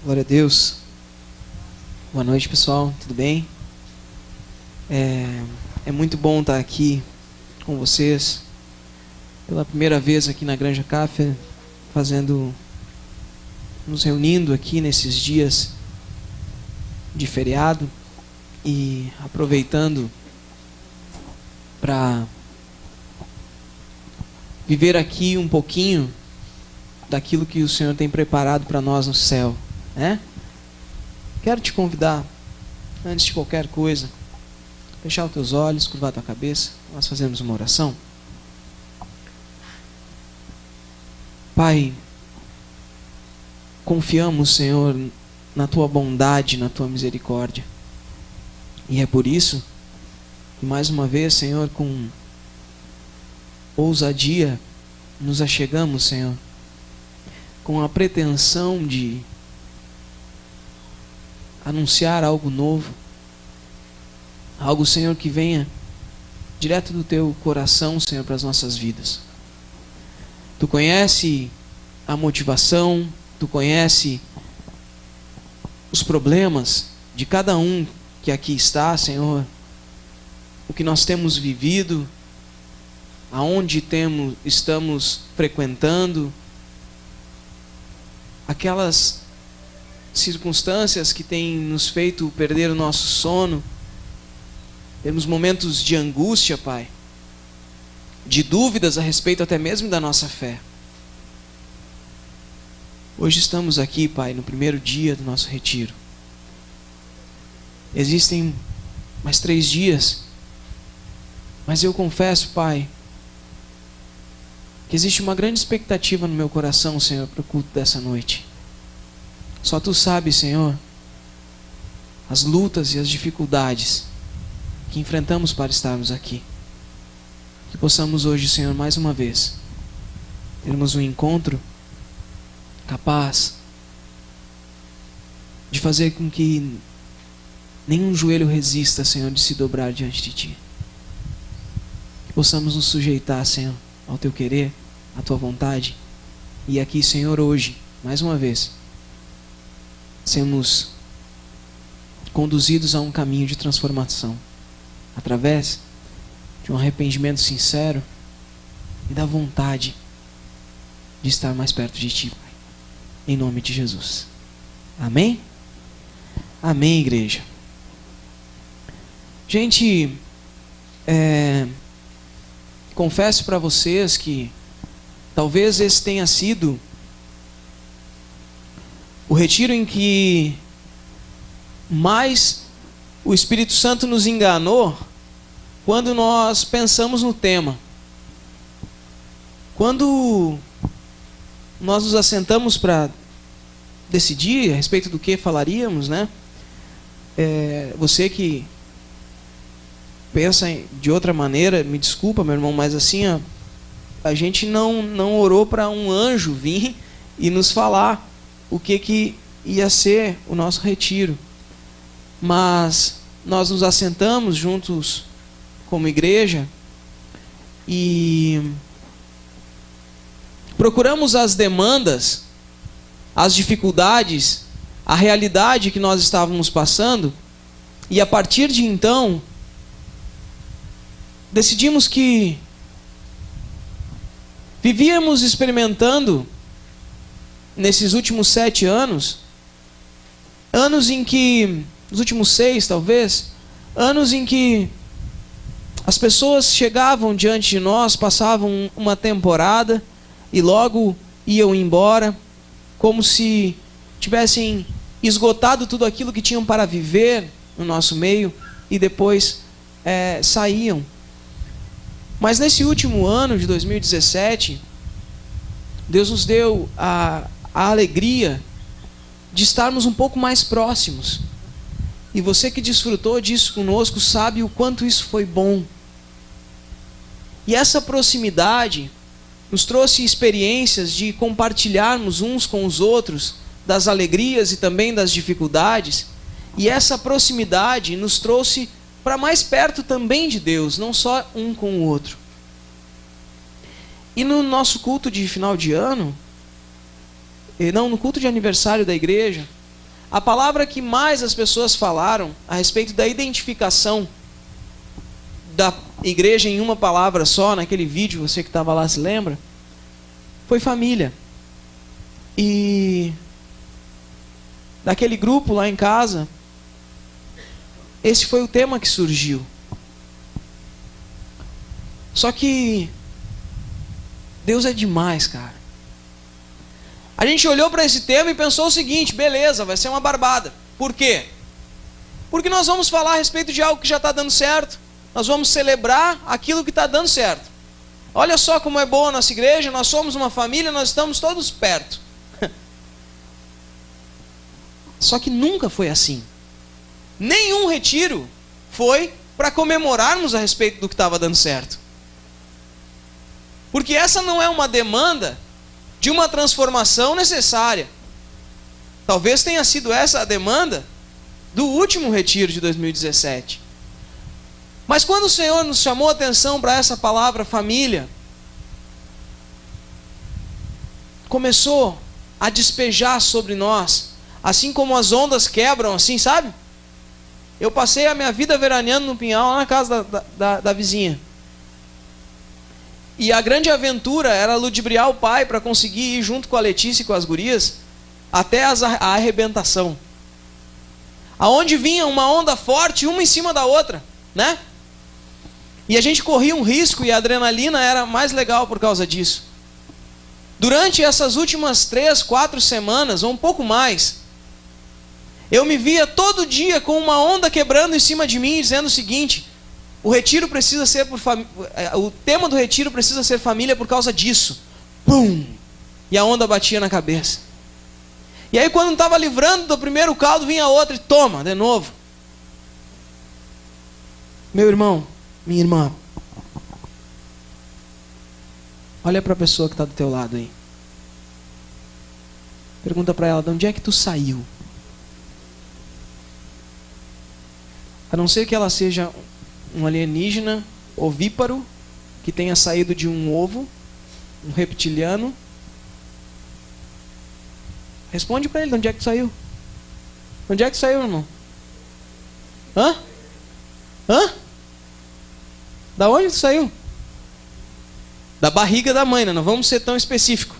Glória a Deus. Boa noite, pessoal. Tudo bem? É muito bom estar aqui com vocês. Pela primeira vez aqui na Granja Café, nos reunindo aqui nesses dias de feriado e aproveitando para viver aqui um pouquinho daquilo que o Senhor tem preparado para nós no céu, né? Quero te convidar, antes de qualquer coisa, fechar os teus olhos, curvar a tua cabeça, nós fazemos uma oração. Pai, confiamos, Senhor, na tua bondade, na tua misericórdia. E é por isso que mais uma vez, Senhor, com ousadia, nos achegamos, Senhor, com a pretensão de anunciar algo novo, algo, Senhor, que venha direto do teu coração, Senhor, para as nossas vidas. Tu conhece a motivação, tu conhece os problemas de cada um que aqui está, Senhor, o que nós temos vivido, aonde estamos frequentando, aquelas circunstâncias que têm nos feito perder o nosso sono. Temos momentos de angústia, Pai, de dúvidas a respeito até mesmo da nossa fé. Hoje estamos aqui, Pai, no primeiro dia do nosso retiro. Existem mais 3 dias, mas eu confesso, Pai, que existe uma grande expectativa no meu coração, Senhor, para o culto dessa noite. Só Tu sabes, Senhor, as lutas e as dificuldades que enfrentamos para estarmos aqui. Que possamos hoje, Senhor, mais uma vez, termos um encontro capaz de fazer com que nenhum joelho resista, Senhor, de se dobrar diante de Ti. Que possamos nos sujeitar, Senhor, ao Teu querer, à Tua vontade. E aqui, Senhor, hoje, mais uma vez, sermos conduzidos a um caminho de transformação, através de um arrependimento sincero e da vontade de estar mais perto de Ti, Pai. Em nome de Jesus. Amém? Amém, igreja. Gente, confesso para vocês que talvez esse tenha sido o retiro em que mais o Espírito Santo nos enganou quando nós pensamos no tema. Quando nós nos assentamos para decidir a respeito do que falaríamos, né? Você que pensa de outra maneira, me desculpa, meu irmão, mas assim, ó, a gente não orou para um anjo vir e nos falar o que ia ser o nosso retiro. Mas nós nos assentamos juntos como igreja e procuramos as demandas, as dificuldades, a realidade que nós estávamos passando, e a partir de então decidimos que vivíamos experimentando nesses últimos 7 anos em que, nos últimos 6 talvez, anos em que as pessoas chegavam diante de nós, passavam uma temporada e logo iam embora, como se tivessem esgotado tudo aquilo que tinham para viver no nosso meio e depois saíam. Mas nesse último ano de 2017, Deus nos deu a alegria de estarmos um pouco mais próximos. E você que desfrutou disso conosco sabe o quanto isso foi bom. E essa proximidade nos trouxe experiências de compartilharmos uns com os outros das alegrias e também das dificuldades. E essa proximidade nos trouxe para mais perto também de Deus, não só um com o outro. E no nosso culto de final de ano, não, no culto de aniversário da igreja, a palavra que mais as pessoas falaram a respeito da identificação da igreja em uma palavra só, naquele vídeo, você que estava lá se lembra, foi família. E daquele grupo lá em casa, esse foi o tema que surgiu. Só que Deus é demais, cara. A gente olhou para esse tema e pensou o seguinte: beleza, vai ser uma barbada. Por quê? Porque nós vamos falar a respeito de algo que já está dando certo. Nós vamos celebrar aquilo que está dando certo. Olha só como é boa a nossa igreja, nós somos uma família, nós estamos todos perto. Só que nunca foi assim. Nenhum retiro foi para comemorarmos a respeito do que estava dando certo. Porque essa não é uma demanda de uma transformação necessária. Talvez tenha sido essa a demanda do último retiro de 2017. Mas quando o Senhor nos chamou a atenção para essa palavra família, começou a despejar sobre nós, assim como as ondas quebram, assim, sabe? Eu passei a minha vida veraneando no Pinhal, lá na casa da vizinha. E a grande aventura era ludibriar o pai para conseguir ir junto com a Letícia e com as gurias até a arrebentação. Aonde vinha uma onda forte, uma em cima da outra, né? E a gente corria um risco e a adrenalina era mais legal por causa disso. Durante essas últimas 3, 4 semanas, ou um pouco mais, eu me via todo dia com uma onda quebrando em cima de mim, dizendo o seguinte: o retiro precisa ser por o tema do retiro precisa ser família por causa disso. Pum! E a onda batia na cabeça. E aí quando estava livrando do primeiro caldo, vinha outra e toma, de novo. Meu irmão, minha irmã, olha para a pessoa que está do teu lado aí. Pergunta para ela: de onde é que tu saiu? A não ser que ela seja um alienígena ovíparo que tenha saído de um ovo, um reptiliano. Responde para ele: de onde é que tu saiu? De onde é que tu saiu, irmão? Hã? Hã? Da onde tu saiu? Da barriga da mãe, né? Não vamos ser tão específico.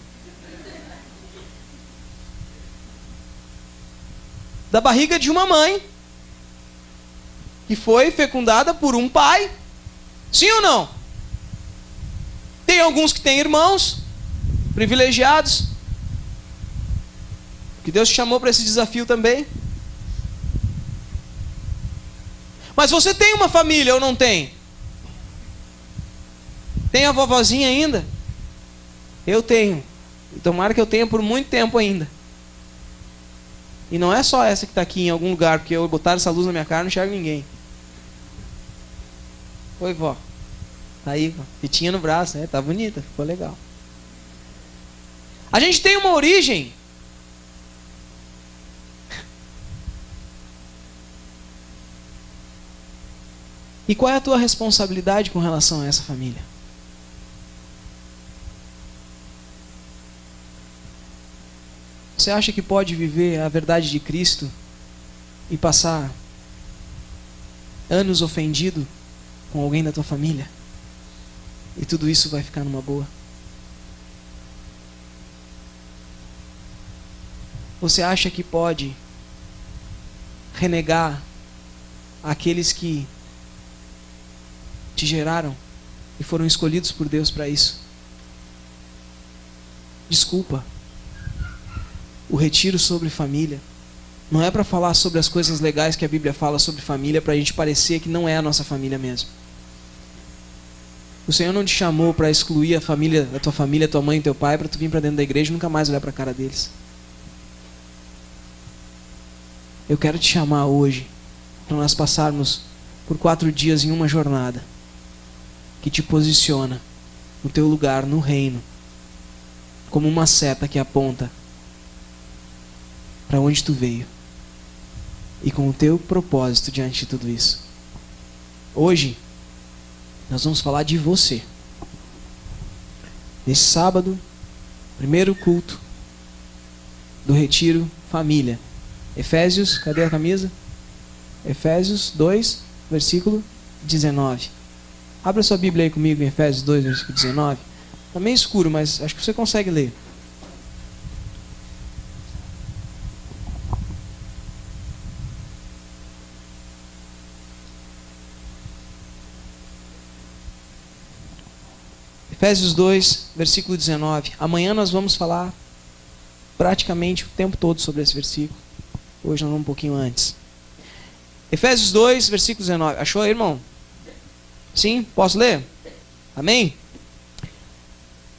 Da barriga de uma mãe que foi fecundada por um pai. Sim ou não? Tem alguns que têm irmãos privilegiados, que Deus te chamou para esse desafio também. Mas você tem uma família ou não tem? Tem a vovozinha ainda? Eu tenho. E tomara que eu tenha por muito tempo ainda. E não é só essa que está aqui em algum lugar, porque eu botar essa luz na minha cara não enxergo ninguém. Oi, vó. Tá aí, fitinha no braço, né? Tá bonita, ficou legal. A gente tem uma origem. E qual é a tua responsabilidade com relação a essa família? Você acha que pode viver a verdade de Cristo e passar anos ofendido com alguém da tua família? E tudo isso vai ficar numa boa? Você acha que pode renegar aqueles que te geraram e foram escolhidos por Deus para isso? Desculpa. O retiro sobre família não é para falar sobre as coisas legais que a Bíblia fala sobre família, para a gente parecer que não é a nossa família mesmo. O Senhor não te chamou para excluir a família, a tua família, tua mãe e teu pai, para tu vir para dentro da igreja e nunca mais olhar para a cara deles. Eu quero te chamar hoje para nós passarmos por 4 dias em uma jornada que te posiciona no teu lugar no reino, como uma seta que aponta para onde tu veio e com o teu propósito diante de tudo isso. Hoje nós vamos falar de você. Nesse sábado, primeiro culto do Retiro Família, Efésios, cadê a camisa? Efésios 2, versículo 19. Abra sua Bíblia aí comigo em Efésios 2, versículo 19. Está meio escuro, mas acho que você consegue ler. Efésios 2, versículo 19. Amanhã nós vamos falar praticamente o tempo todo sobre esse versículo. Hoje nós vamos um pouquinho antes. Efésios 2, versículo 19. Achou aí, irmão? Sim? Posso ler? Amém?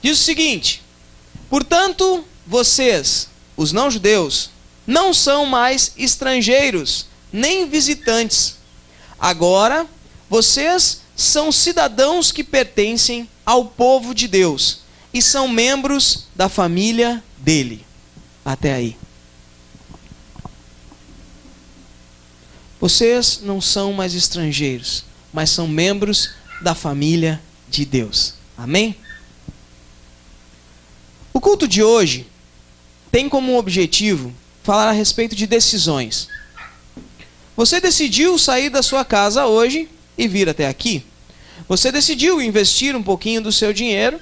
Diz o seguinte: portanto, vocês, os não-judeus, não são mais estrangeiros, nem visitantes. Agora, vocês são cidadãos que pertencem ao povo de Deus e são membros da família dele. Até aí. Vocês não são mais estrangeiros, mas são membros da família de Deus. Amém? O culto de hoje tem como objetivo falar a respeito de decisões. Você decidiu sair da sua casa hoje e vir até aqui. Você decidiu investir um pouquinho do seu dinheiro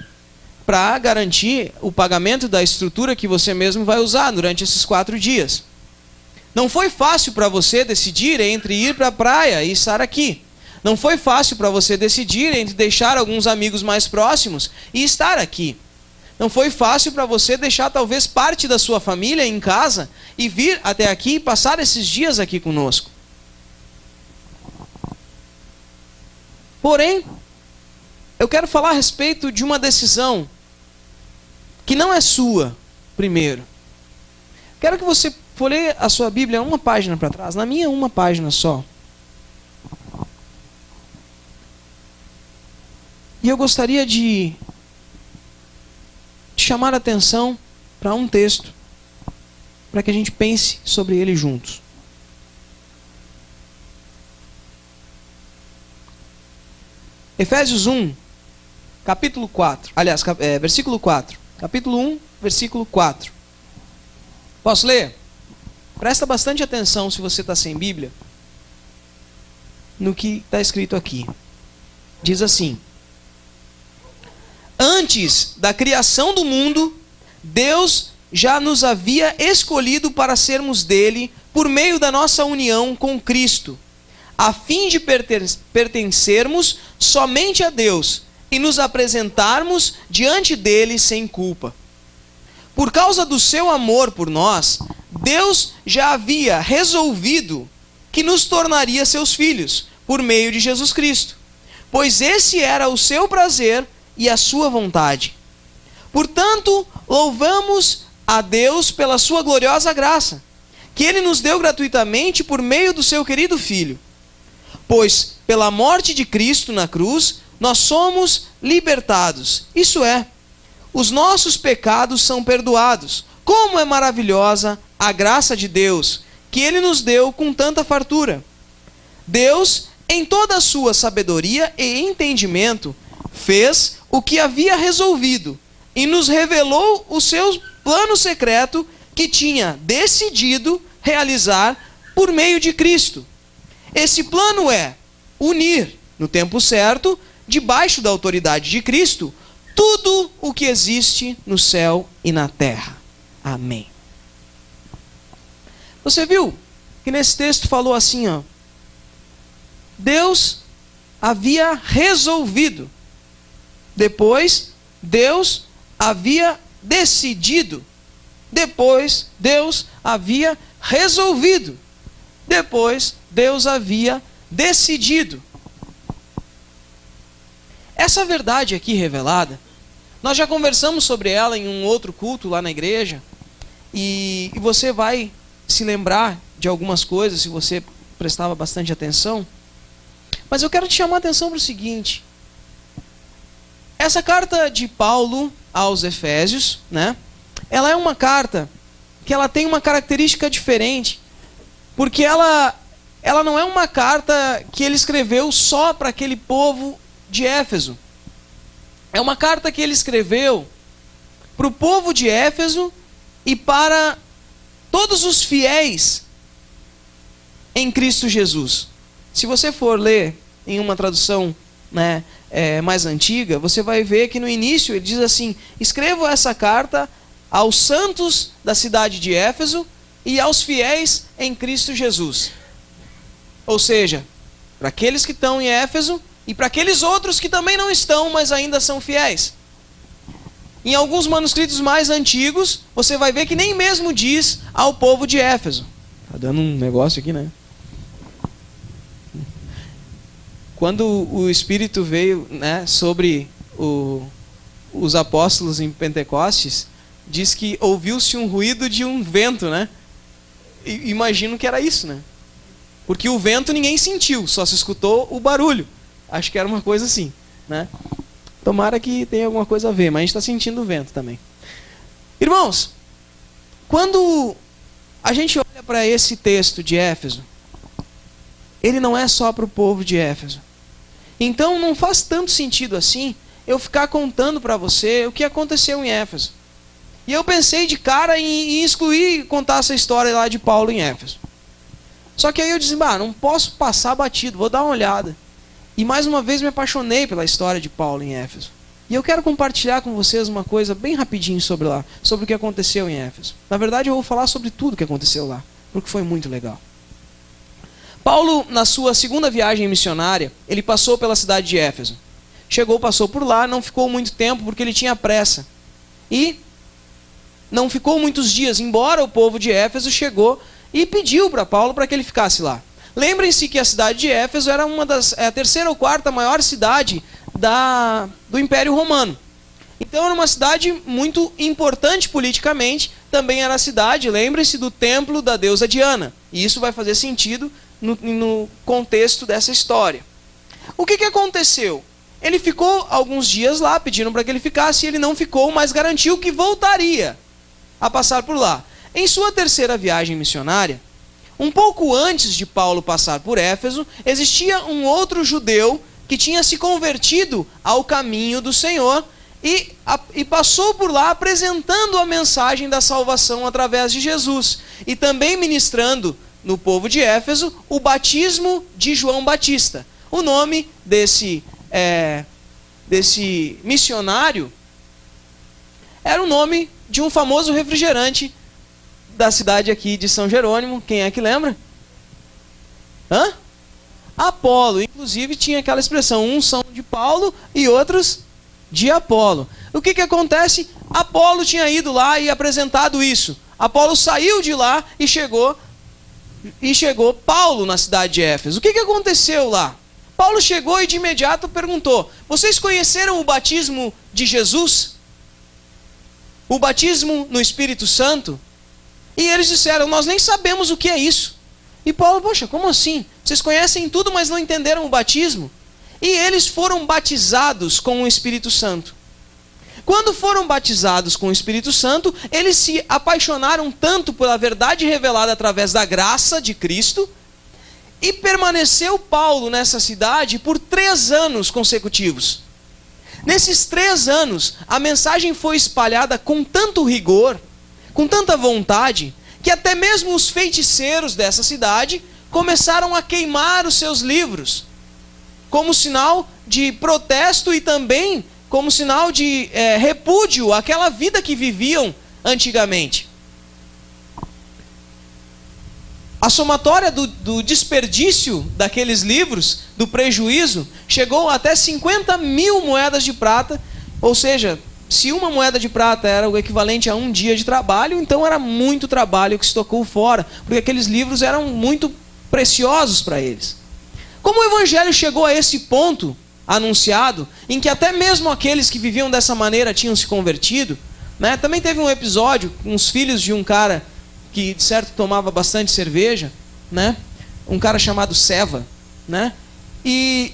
para garantir o pagamento da estrutura que você mesmo vai usar durante esses 4 dias. Não foi fácil para você decidir entre ir para a praia e estar aqui. Não foi fácil para você decidir entre deixar alguns amigos mais próximos e estar aqui. Não foi fácil para você deixar talvez parte da sua família em casa e vir até aqui e passar esses dias aqui conosco. Porém, eu quero falar a respeito de uma decisão que não é sua, primeiro. Quero que você folheie a sua Bíblia uma página para trás. Na minha, uma página só. E eu gostaria de chamar a atenção para um texto, para que a gente pense sobre ele juntos. Efésios 1, capítulo 4. Aliás, versículo 4. Capítulo 1, versículo 4. Posso ler? Presta bastante atenção, se você está sem Bíblia, no que está escrito aqui. Diz assim: antes da criação do mundo, Deus já nos havia escolhido para sermos dele por meio da nossa união com Cristo, a fim de pertencermos somente a Deus e nos apresentarmos diante dele sem culpa. Por causa do seu amor por nós, Deus já havia resolvido que nos tornaria seus filhos por meio de Jesus Cristo, pois esse era o seu prazer e a sua vontade. Portanto, louvamos a Deus pela sua gloriosa graça, que ele nos deu gratuitamente por meio do seu querido Filho. Pois, pela morte de Cristo na cruz, nós somos libertados. Isso é, os nossos pecados são perdoados. Como é maravilhosa a graça de Deus, que ele nos deu com tanta fartura. Deus, em toda a sua sabedoria e entendimento, fez o que havia resolvido e nos revelou o seu plano secreto que tinha decidido realizar por meio de Cristo. Esse plano é unir, no tempo certo, debaixo da autoridade de Cristo, tudo o que existe no céu e na terra. Amém. Você viu que nesse texto falou assim, ó, Deus havia resolvido. Depois, Deus havia decidido. Depois, Deus havia resolvido. Depois, Deus havia decidido. Essa verdade aqui revelada, nós já conversamos sobre ela em um outro culto lá na igreja, e você vai se lembrar de algumas coisas se você prestava bastante atenção. Mas eu quero te chamar a atenção para o seguinte: essa carta de Paulo aos Efésios, né? Ela é uma carta que ela tem uma característica diferente, porque ela não é uma carta que ele escreveu só para aquele povo de Éfeso. É uma carta que ele escreveu para o povo de Éfeso e para todos os fiéis em Cristo Jesus. Se você for ler em uma tradução, né, mais antiga, você vai ver que no início ele diz assim: escrevo essa carta aos santos da cidade de Éfeso e aos fiéis em Cristo Jesus. Ou seja, para aqueles que estão em Éfeso e para aqueles outros que também não estão, mas ainda são fiéis. Em alguns manuscritos mais antigos, você vai ver que nem mesmo diz ao povo de Éfeso. Tá dando um negócio aqui, né? Quando o Espírito veio, né, sobre os apóstolos em Pentecostes, diz que ouviu-se um ruído de um vento, né? E imagino que era isso, né? Porque o vento ninguém sentiu, só se escutou o barulho. Acho que era uma coisa assim, né? Tomara que tenha alguma coisa a ver, mas a gente está sentindo o vento também. Irmãos, quando a gente olha para esse texto de Éfeso, ele não é só para o povo de Éfeso. Então não faz tanto sentido assim eu ficar contando para você o que aconteceu em Éfeso. E eu pensei de cara em excluir e contar essa história lá de Paulo em Éfeso. Só que aí eu disse, não posso passar batido, vou dar uma olhada. E mais uma vez me apaixonei pela história de Paulo em Éfeso. E eu quero compartilhar com vocês uma coisa bem rapidinho sobre lá, sobre o que aconteceu em Éfeso. Na verdade eu vou falar sobre tudo o que aconteceu lá, porque foi muito legal. Paulo, na sua segunda viagem missionária, ele passou pela cidade de Éfeso. Chegou, passou por lá, não ficou muito tempo porque ele tinha pressa. E não ficou muitos dias, embora o povo de Éfeso chegou e pediu para Paulo para que ele ficasse lá. Lembrem-se que a cidade de Éfeso era a terceira ou quarta maior cidade do Império Romano. Então era uma cidade muito importante politicamente, também era a cidade, lembrem-se, do templo da deusa Diana. E isso vai fazer sentido no contexto dessa história. O que aconteceu? Ele ficou alguns dias lá, pediram para que ele ficasse, e ele não ficou, mas garantiu que voltaria a passar por lá. Em sua terceira viagem missionária, um pouco antes de Paulo passar por Éfeso, existia um outro judeu que tinha se convertido ao caminho do Senhor e passou por lá apresentando a mensagem da salvação através de Jesus e também ministrando no povo de Éfeso o batismo de João Batista. O nome desse missionário era o nome de um famoso refrigerante da cidade aqui de São Jerônimo. Quem é que lembra? Apolo. Inclusive tinha aquela expressão, uns são de Paulo e outros de Apolo. O que acontece? Apolo tinha ido lá e apresentado isso. Apolo saiu de lá e chegou Paulo na cidade de Éfeso. O que aconteceu lá? Paulo chegou e de imediato perguntou: vocês conheceram o batismo de Jesus? O batismo no Espírito Santo? E eles disseram: nós nem sabemos o que é isso. E Paulo: poxa, como assim? Vocês conhecem tudo, mas não entenderam o batismo? E eles foram batizados com o Espírito Santo. Quando foram batizados com o Espírito Santo, eles se apaixonaram tanto pela verdade revelada através da graça de Cristo, e permaneceu Paulo nessa cidade por 3 anos consecutivos. Nesses 3 anos, a mensagem foi espalhada com tanto rigor, com tanta vontade, que até mesmo os feiticeiros dessa cidade começaram a queimar os seus livros, como sinal de protesto e também como sinal de repúdio àquela vida que viviam antigamente. A somatória do desperdício daqueles livros, do prejuízo, chegou até 50.000 moedas de prata, ou seja, se uma moeda de prata era o equivalente a um dia de trabalho, então era muito trabalho que se tocou fora, porque aqueles livros eram muito preciosos para eles. Como o evangelho chegou a esse ponto anunciado, em que até mesmo aqueles que viviam dessa maneira tinham se convertido, né? Também teve um episódio com os filhos de um cara que de certo tomava bastante cerveja, né? Um cara chamado Seva, né? E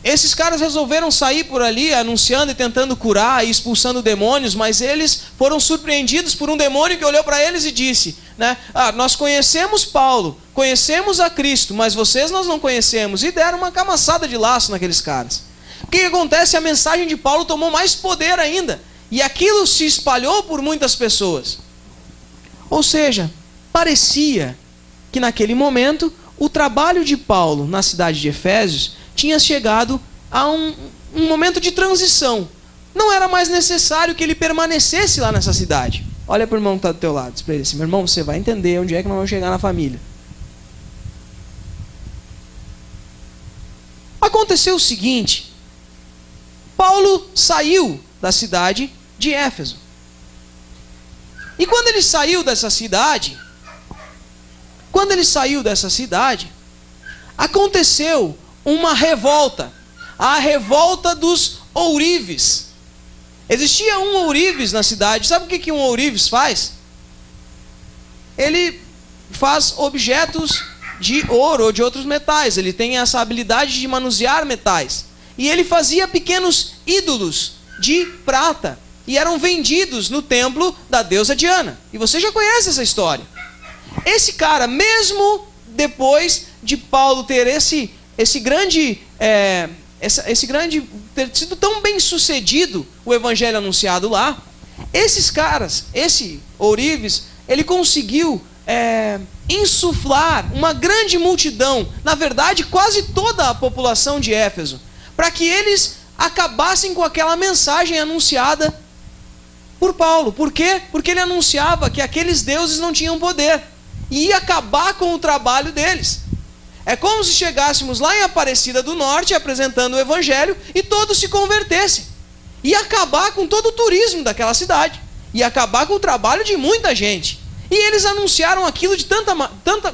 esses caras resolveram sair por ali anunciando e tentando curar e expulsando demônios, mas eles foram surpreendidos por um demônio que olhou para eles e disse, né? Nós conhecemos Paulo, conhecemos a Cristo, mas vocês nós não conhecemos. E deram uma camaçada de laço naqueles caras. O que acontece? A mensagem de Paulo tomou mais poder ainda, e aquilo se espalhou por muitas pessoas. Ou seja, parecia que naquele momento o trabalho de Paulo na cidade de Efésios tinha chegado a um momento de transição. Não era mais necessário que ele permanecesse lá nessa cidade. Olha para o irmão que está do teu lado, diz para ele assim: meu irmão, você vai entender onde é que nós vamos chegar na família. Aconteceu o seguinte: Paulo saiu da cidade de Éfeso. E quando ele saiu dessa cidade, aconteceu uma revolta, a revolta dos ourives. Existia um ourives na cidade. Sabe o que um ourives faz? Ele faz objetos de ouro ou de outros metais. Ele tem essa habilidade de manusear metais. E ele fazia pequenos ídolos de prata, e eram vendidos no templo da deusa Diana. E você já conhece essa história. Esse cara, mesmo depois de Paulo ter esse grande ter sido tão bem sucedido o evangelho anunciado lá, esses caras, esse ourives, ele conseguiu insuflar uma grande multidão, na verdade quase toda a população de Éfeso, para que eles acabassem com aquela mensagem anunciada por Paulo. Por quê? Porque ele anunciava que aqueles deuses não tinham poder e ia acabar com o trabalho deles. É como se chegássemos lá em Aparecida do Norte apresentando o evangelho e todos se convertessem. Ia acabar com todo o turismo daquela cidade. Ia acabar com o trabalho de muita gente. E eles anunciaram aquilo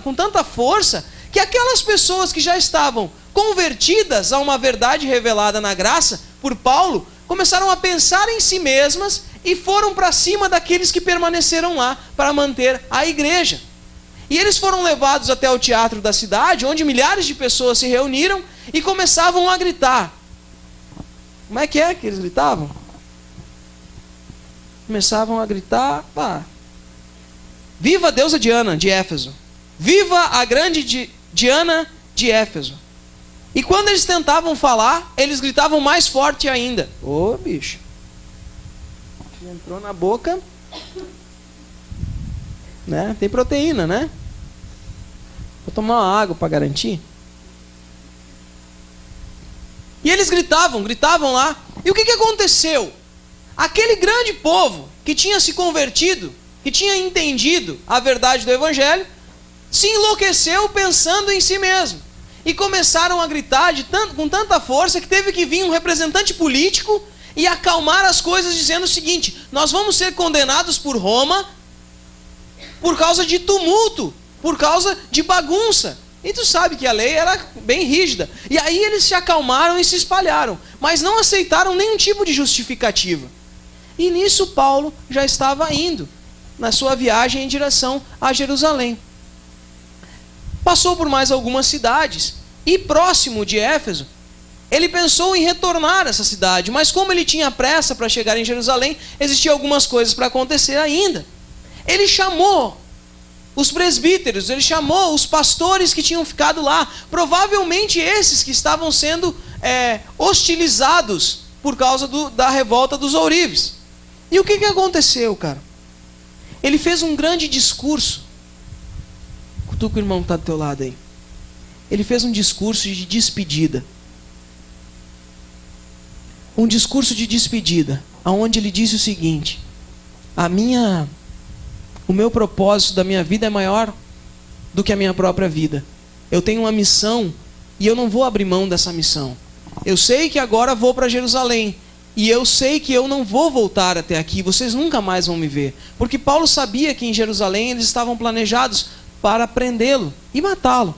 com tanta força que aquelas pessoas que já estavam convertidas a uma verdade revelada na graça por Paulo começaram a pensar em si mesmas e foram para cima daqueles que permaneceram lá para manter a igreja. E eles foram levados até o teatro da cidade, onde milhares de pessoas se reuniram e começavam a gritar. Como é que eles gritavam? Começavam a gritar: viva a deusa Diana de Éfeso! Viva a grande Diana de Éfeso! E quando eles tentavam falar, eles gritavam mais forte ainda. Ô, bicho! Entrou na boca, né? Tem proteína, né? Vou tomar uma água para garantir. E eles gritavam lá. E o que aconteceu? Aquele grande povo que tinha se convertido, que tinha entendido a verdade do evangelho, se enlouqueceu pensando em si mesmo. E começaram a gritar com tanta força que teve que vir um representante político e acalmar as coisas, dizendo o seguinte: nós vamos ser condenados por Roma por causa de tumulto, por causa de bagunça. E tu sabe que a lei era bem rígida. E aí eles se acalmaram e se espalharam, mas não aceitaram nenhum tipo de justificativa. E nisso Paulo já estava indo na sua viagem em direção a Jerusalém. Passou por mais algumas cidades, e próximo de Éfeso, ele pensou em retornar a essa cidade, mas como ele tinha pressa para chegar em Jerusalém, existiam algumas coisas para acontecer ainda. Ele chamou os presbíteros, ele chamou os pastores que tinham ficado lá, provavelmente esses que estavam sendo hostilizados por causa da revolta dos ourives. E o que aconteceu, cara? Ele fez um grande discurso. Cutuca o irmão que está do teu lado aí. Ele fez um discurso de despedida. Um discurso de despedida, onde ele disse o seguinte: o meu propósito da minha vida é maior do que a minha própria vida. Eu tenho uma missão e eu não vou abrir mão dessa missão. Eu sei que agora vou para Jerusalém e eu sei que eu não vou voltar até aqui. Vocês nunca mais vão me ver. Porque Paulo sabia que em Jerusalém eles estavam planejados para prendê-lo e matá-lo.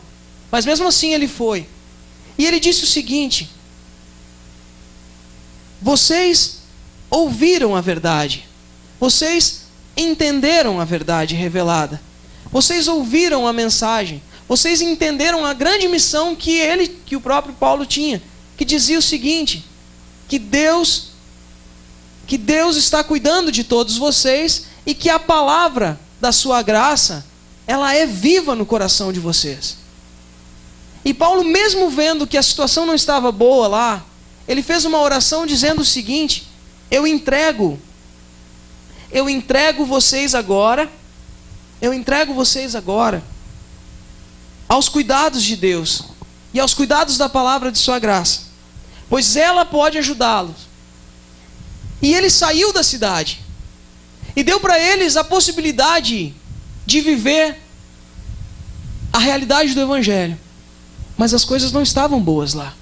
Mas mesmo assim ele foi. E ele disse o seguinte: vocês ouviram a verdade. Vocês entenderam a verdade revelada. Vocês ouviram a mensagem. Vocês entenderam a grande missão que o próprio Paulo tinha, que dizia o seguinte: que Deus está cuidando de todos vocês e que a palavra da sua graça, ela é viva no coração de vocês. E Paulo, mesmo vendo que a situação não estava boa lá, ele fez uma oração dizendo o seguinte: eu entrego vocês agora, aos cuidados de Deus e aos cuidados da palavra de sua graça, pois ela pode ajudá-los. E ele saiu da cidade e deu para eles a possibilidade de viver a realidade do Evangelho. Mas as coisas não estavam boas lá.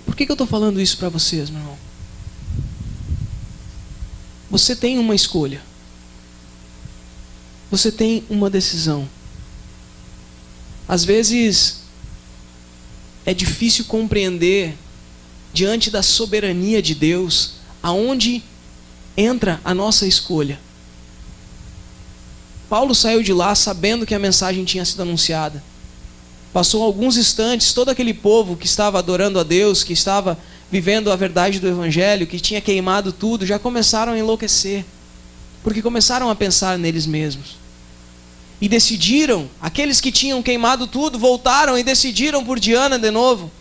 Por que eu estou falando isso para vocês, meu irmão? Você tem uma escolha. Você tem uma decisão. Às vezes é difícil compreender, diante da soberania de Deus, aonde entra a nossa escolha. Paulo saiu de lá sabendo que a mensagem tinha sido anunciada. Passou alguns instantes, todo aquele povo que estava adorando a Deus, que estava vivendo a verdade do Evangelho, que tinha queimado tudo, já começaram a enlouquecer, porque começaram a pensar neles mesmos. E decidiram, aqueles que tinham queimado tudo, voltaram e decidiram por Diana de novo.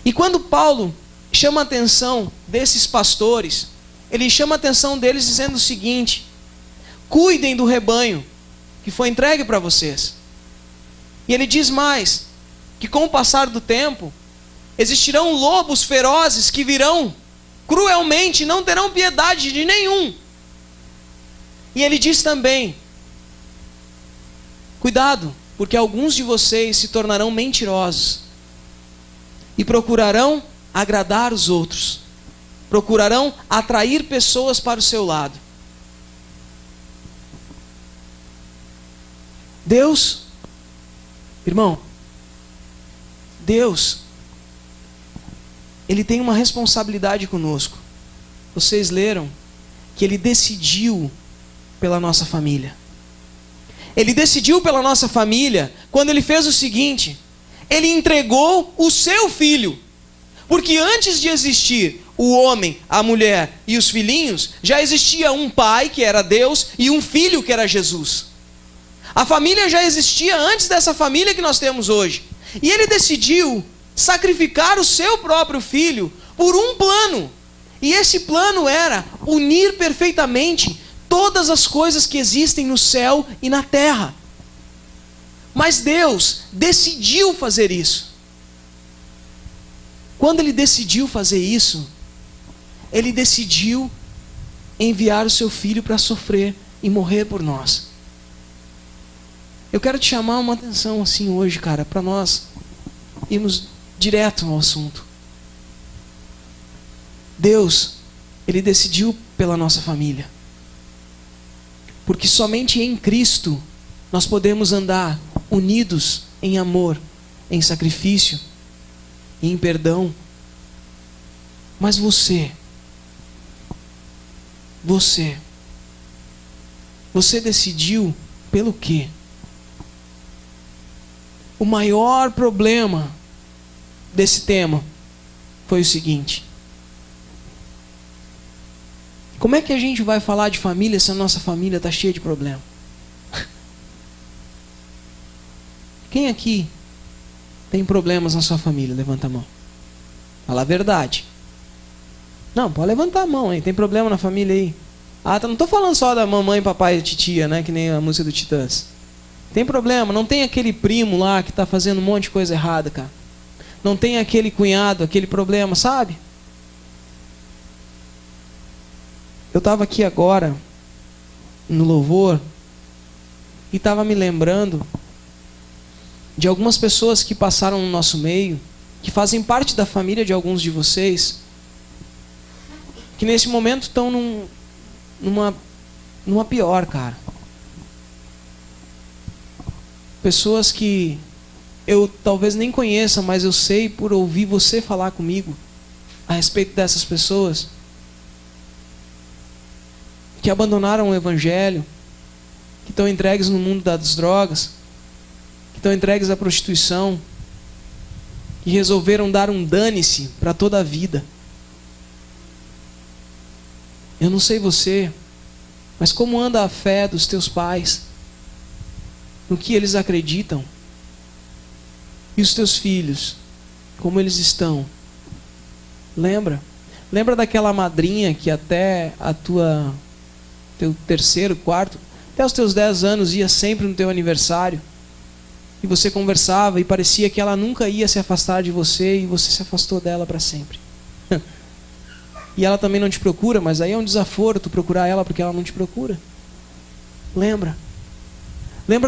E quando Paulo chama a atenção desses pastores, ele chama a atenção deles dizendo o seguinte: cuidem do rebanho que foi entregue para vocês. E ele diz mais, que com o passar do tempo, existirão lobos ferozes que virão cruelmente, não terão piedade de nenhum. E ele diz também: cuidado, porque alguns de vocês se tornarão mentirosos e procurarão agradar os outros, procurarão atrair pessoas para o seu lado. Deus, irmão, Deus, Ele tem uma responsabilidade conosco. Vocês leram que Ele decidiu pela nossa família. Ele decidiu pela nossa família quando Ele fez o seguinte: Ele entregou o seu filho. Porque antes de existir o homem, a mulher e os filhinhos, já existia um pai, que era Deus, e um filho, que era Jesus. A família já existia antes dessa família que nós temos hoje. E Ele decidiu sacrificar o seu próprio filho por um plano. E esse plano era unir perfeitamente todas as coisas que existem no céu e na terra. Mas Deus decidiu fazer isso. Quando Ele decidiu fazer isso, Ele decidiu enviar o seu filho para sofrer e morrer por nós. Eu quero te chamar uma atenção assim hoje, cara, para nós irmos direto ao assunto. Deus, Ele decidiu pela nossa família. Porque somente em Cristo nós podemos andar unidos em amor, em sacrifício, em perdão. Mas você decidiu pelo quê? O maior problema desse tema foi o seguinte: como é que a gente vai falar de família se a nossa família está cheia de problema? Quem aqui tem problemas na sua família? Levanta a mão. Fala a verdade. Não, pode levantar a mão aí. Tem problema na família aí? Ah, não estou falando só da mamãe, papai e titia, né? Que nem a música do Titãs. Tem problema, não tem aquele primo lá que está fazendo um monte de coisa errada, cara. Não tem aquele cunhado, aquele problema, sabe? Eu estava aqui agora, no louvor, e estava me lembrando de algumas pessoas que passaram no nosso meio, que fazem parte da família de alguns de vocês, que nesse momento estão numa pior, cara. Pessoas que eu talvez nem conheça, mas eu sei por ouvir você falar comigo a respeito dessas pessoas que abandonaram o Evangelho, que estão entregues no mundo das drogas, que estão entregues à prostituição, que resolveram dar um dane-se para toda a vida. Eu não sei você, mas como anda a fé dos teus pais? No que eles acreditam? E os teus filhos, como eles estão? Lembra? Lembra daquela madrinha que até teu terceiro, quarto, até os teus 10 anos, ia sempre no teu aniversário, e você conversava e parecia que ela nunca ia se afastar de você, e você se afastou dela para sempre. E ela também não te procura, mas aí é um desaforo tu procurar ela porque ela não te procura. Lembra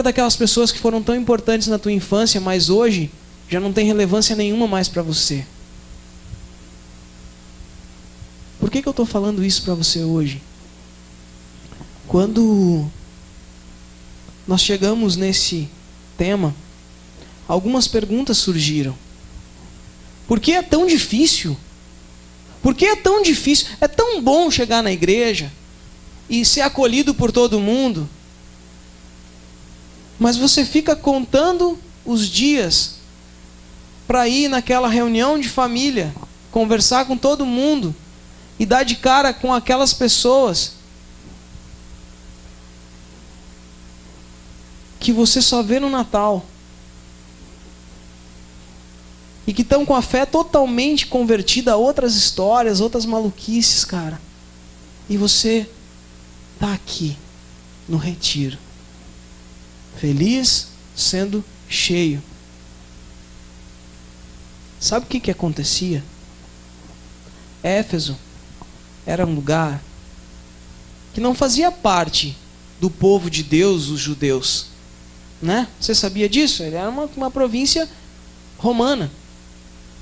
daquelas pessoas que foram tão importantes na tua infância, mas hoje já não tem relevância nenhuma mais para você. Por que eu estou falando isso para você hoje? Quando nós chegamos nesse tema, algumas perguntas surgiram. Por que é tão difícil? Por que é tão difícil? É tão bom chegar na igreja e ser acolhido por todo mundo, mas você fica contando os dias para ir naquela reunião de família, conversar com todo mundo e dar de cara com aquelas pessoas que você só vê no Natal e que estão com a fé totalmente convertida a outras histórias, outras maluquices, cara. E você está aqui no retiro, feliz, sendo cheio. Sabe o que acontecia? Éfeso era um lugar que não fazia parte do povo de Deus, os judeus, né? Você sabia disso? Ele era uma província romana.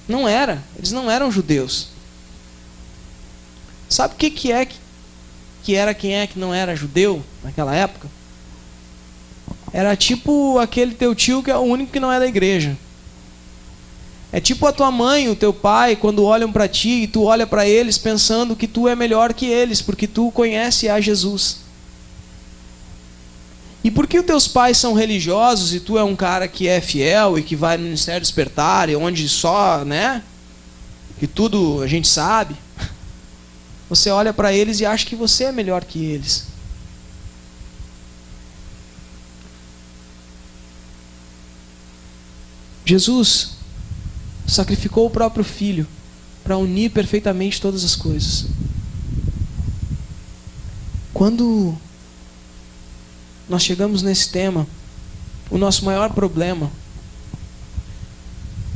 Não era. Eles não eram judeus. Sabe o que era quem é que não era judeu naquela época? Era tipo aquele teu tio que é o único que não é da igreja. É tipo a tua mãe, o teu pai, quando olham para ti e tu olha para eles pensando que tu é melhor que eles, porque tu conhece a Jesus. E porque os teus pais são religiosos e tu é um cara que é fiel e que vai no Ministério Despertar, e onde só, né, que tudo a gente sabe, você olha para eles e acha que você é melhor que eles. Jesus sacrificou o próprio Filho para unir perfeitamente todas as coisas. Quando nós chegamos nesse tema, o nosso maior problema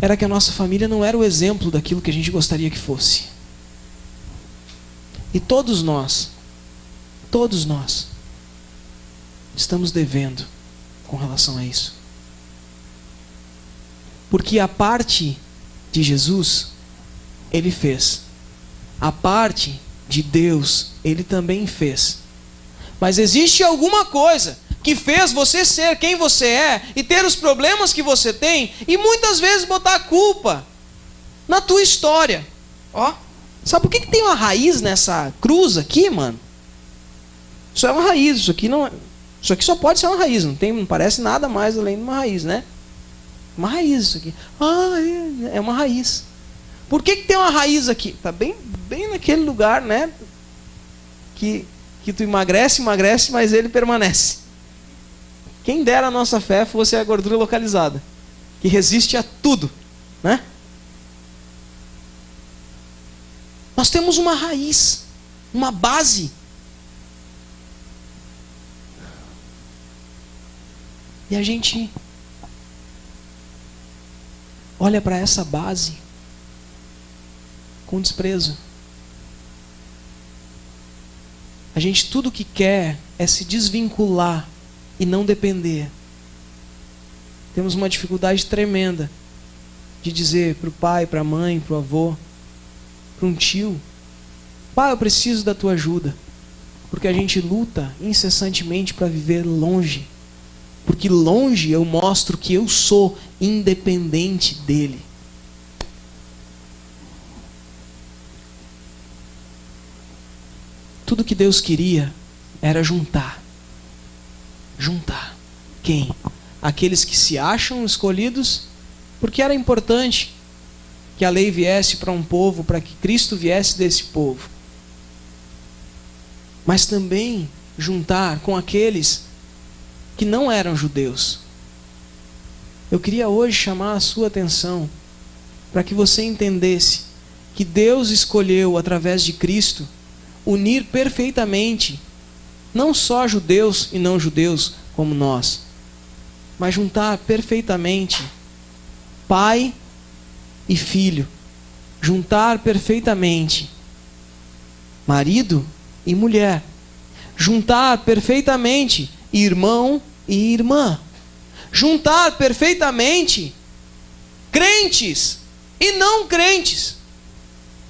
era que a nossa família não era o exemplo daquilo que a gente gostaria que fosse. E todos nós estamos devendo com relação a isso. Porque a parte de Jesus, Ele fez. A parte de Deus, Ele também fez. Mas existe alguma coisa que fez você ser quem você é e ter os problemas que você tem e muitas vezes botar a culpa na tua história. Ó, sabe por que tem uma raiz nessa cruz aqui, mano? Isso é uma raiz, isso aqui só pode ser uma raiz, não parece nada mais além de uma raiz, né? Uma raiz isso aqui. Ah, é uma raiz. Por que tem uma raiz aqui? Está bem naquele lugar, né? Que tu emagrece, mas ele permanece. Quem dera a nossa fé fosse a gordura localizada, que resiste a tudo, né? Nós temos uma raiz, uma base. E a gente olha para essa base com desprezo. A gente tudo que quer é se desvincular e não depender. Temos uma dificuldade tremenda de dizer para o pai, para a mãe, para o avô, para um tio: pai, eu preciso da tua ajuda. Porque a gente luta incessantemente para viver longe. Porque longe eu mostro que eu sou independente dele. Tudo que Deus queria era juntar. Juntar. Quem? Aqueles que se acham escolhidos, porque era importante que a lei viesse para um povo, para que Cristo viesse desse povo. Mas também juntar com aqueles que não eram judeus. Eu queria hoje chamar a sua atenção para que você entendesse que Deus escolheu, através de Cristo, unir perfeitamente não só judeus e não judeus como nós, mas juntar perfeitamente pai e filho, juntar perfeitamente marido e mulher, juntar perfeitamente irmão e irmã, juntar perfeitamente crentes e não crentes,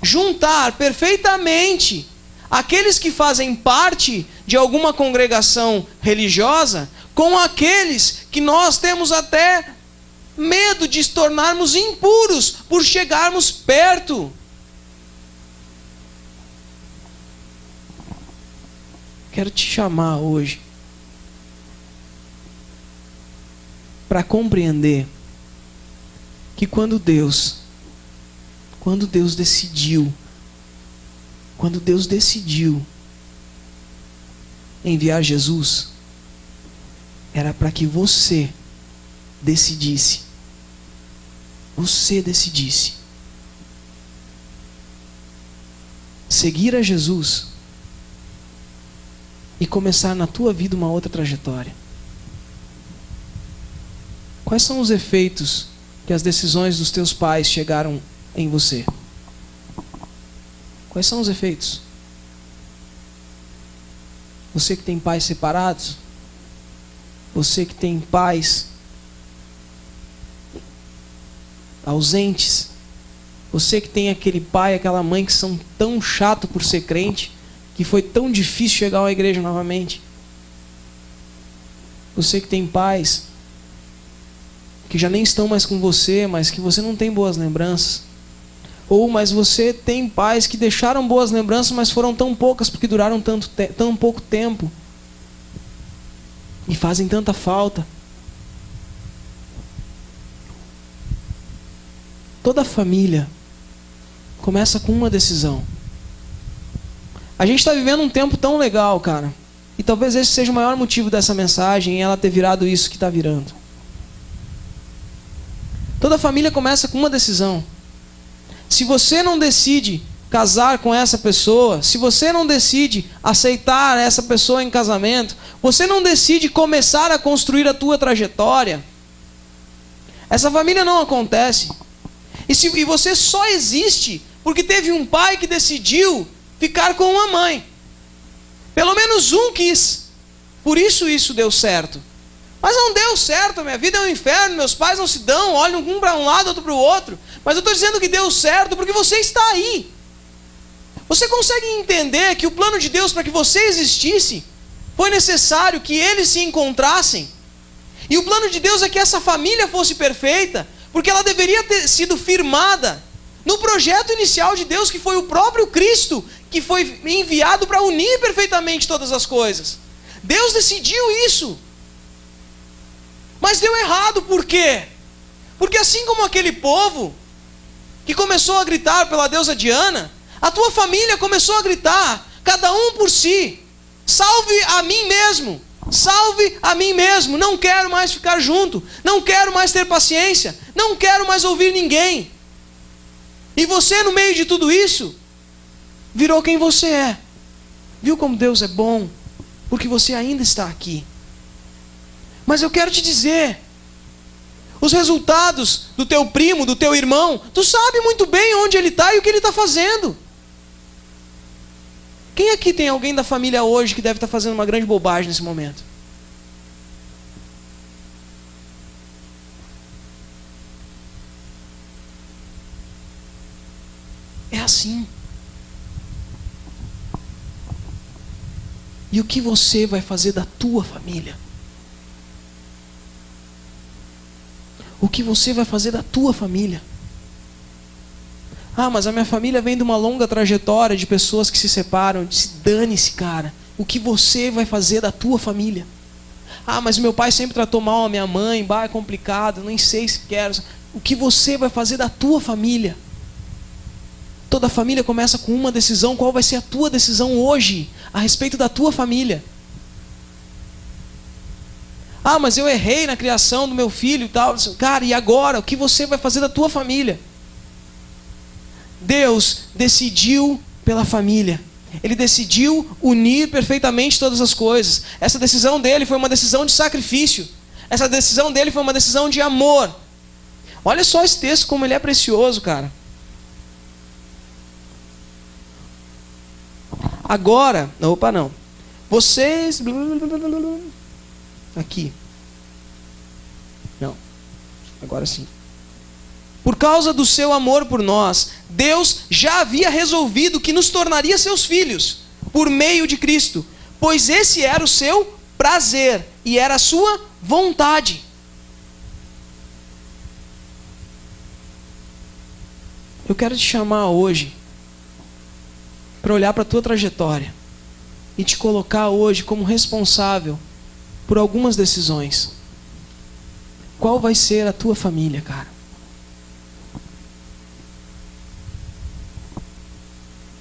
juntar perfeitamente aqueles que fazem parte de alguma congregação religiosa com aqueles que nós temos até medo de se tornarmos impuros por chegarmos perto. Quero te chamar hoje para compreender que quando Deus decidiu enviar Jesus, era para que você decidisse seguir a Jesus e começar na tua vida uma outra trajetória. Quais são os efeitos que as decisões dos teus pais chegaram em você? Quais são os efeitos? Você que tem pais separados, você que tem pais ausentes, você que tem aquele pai, aquela mãe que são tão chato por ser crente, que foi tão difícil chegar à igreja novamente. Você que tem pais que já nem estão mais com você, mas que você não tem boas lembranças. Mas você tem pais que deixaram boas lembranças, mas foram tão poucas porque duraram tão pouco tempo e fazem tanta falta. Toda família começa com uma decisão. A gente está vivendo um tempo tão legal, cara, e talvez esse seja o maior motivo dessa mensagem, ela ter virado isso que está virando. Toda família começa com uma decisão. Se você não decide casar com essa pessoa, se você não decide aceitar essa pessoa em casamento, você não decide começar a construir a tua trajetória, essa família não acontece. E você só existe porque teve um pai que decidiu ficar com uma mãe. Pelo menos um quis. Por isso deu certo. Mas não deu certo, minha vida é um inferno, meus pais não se dão, olham um para um lado, outro para o outro. Mas eu estou dizendo que deu certo porque você está aí. Você consegue entender que o plano de Deus para que você existisse, foi necessário que eles se encontrassem? E o plano de Deus é que essa família fosse perfeita, porque ela deveria ter sido firmada no projeto inicial de Deus, que foi o próprio Cristo, que foi enviado para unir perfeitamente todas as coisas. Deus decidiu isso. Mas deu errado, por quê? Porque assim como aquele povo que começou a gritar pela deusa Diana, a tua família começou a gritar, cada um por si: salve a mim mesmo, salve a mim mesmo, não quero mais ficar junto, não quero mais ter paciência, não quero mais ouvir ninguém. E você, no meio de tudo isso, virou quem você é. Viu como Deus é bom? Porque você ainda está aqui. Mas eu quero te dizer, os resultados do teu primo, do teu irmão, tu sabe muito bem onde ele está e o que ele está fazendo. Quem aqui tem alguém da família hoje que deve estar fazendo uma grande bobagem nesse momento? É assim. E o que você vai fazer da tua família? O que você vai fazer da tua família? Ah, mas a minha família vem de uma longa trajetória de pessoas que se separam. Se dane-se, cara. O que você vai fazer da tua família? Ah, mas meu pai sempre tratou mal a minha mãe. Bah, é complicado, nem sei se quero. O que você vai fazer da tua família? Toda família começa com uma decisão. Qual vai ser a tua decisão hoje a respeito da tua família? Ah, mas eu errei na criação do meu filho e tal. Cara, e agora? O que você vai fazer da tua família? Deus decidiu pela família. Ele decidiu unir perfeitamente todas as coisas. Essa decisão dele foi uma decisão de sacrifício. Essa decisão dele foi uma decisão de amor. Olha só esse texto como ele é precioso, cara. Agora, opa, não. Vocês... Aqui. Não. Agora sim. Por causa do seu amor por nós, Deus já havia resolvido que nos tornaria seus filhos, por meio de Cristo, pois esse era o seu prazer e era a sua vontade. Eu quero te chamar hoje para olhar para a tua trajetória e te colocar hoje como responsável por algumas decisões. Qual vai ser a tua família, cara?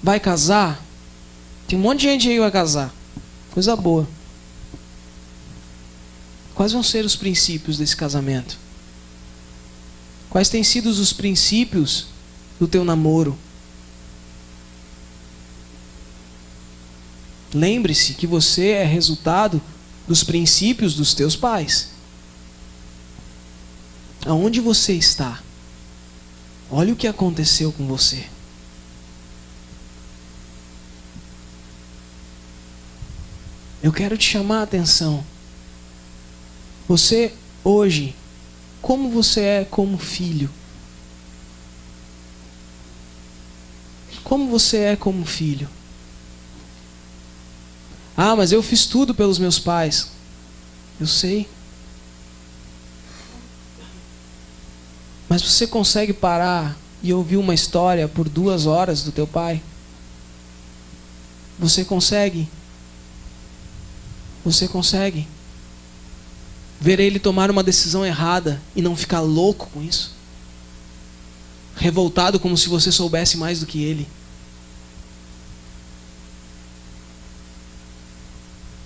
Vai casar? Tem um monte de gente aí que vai casar. Coisa boa. Quais vão ser os princípios desse casamento? Quais têm sido os princípios do teu namoro? Lembre-se que você é resultado dos princípios dos teus pais. Aonde você está? Olha o que aconteceu com você. Eu quero te chamar a atenção. Você hoje, como você é como filho? Como você é como filho? Ah, mas eu fiz tudo pelos meus pais. Eu sei. Mas você consegue parar e ouvir uma história por 2 horas do teu pai? Você consegue? Você consegue ver ele tomar uma decisão errada e não ficar louco com isso? Revoltado como se você soubesse mais do que ele?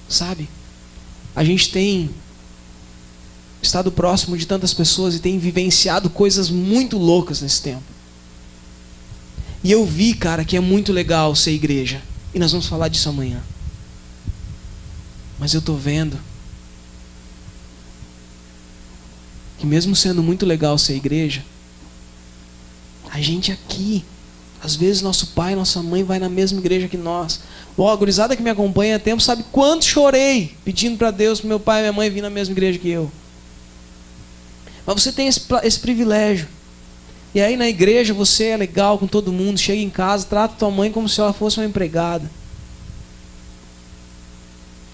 Sabe? A gente tem estado próximo de tantas pessoas e tem vivenciado coisas muito loucas nesse tempo. E eu vi, cara, que é muito legal ser igreja. E nós vamos falar disso amanhã. Mas eu estou vendo que mesmo sendo muito legal ser igreja, a gente aqui, às vezes nosso pai, nossa mãe vai na mesma igreja que nós. A gurizada que me acompanha há tempo sabe quanto chorei pedindo para Deus, para meu pai e minha mãe vir na mesma igreja que eu. Mas você tem esse privilégio. E aí na igreja você é legal com todo mundo, chega em casa, trata tua mãe como se ela fosse uma empregada.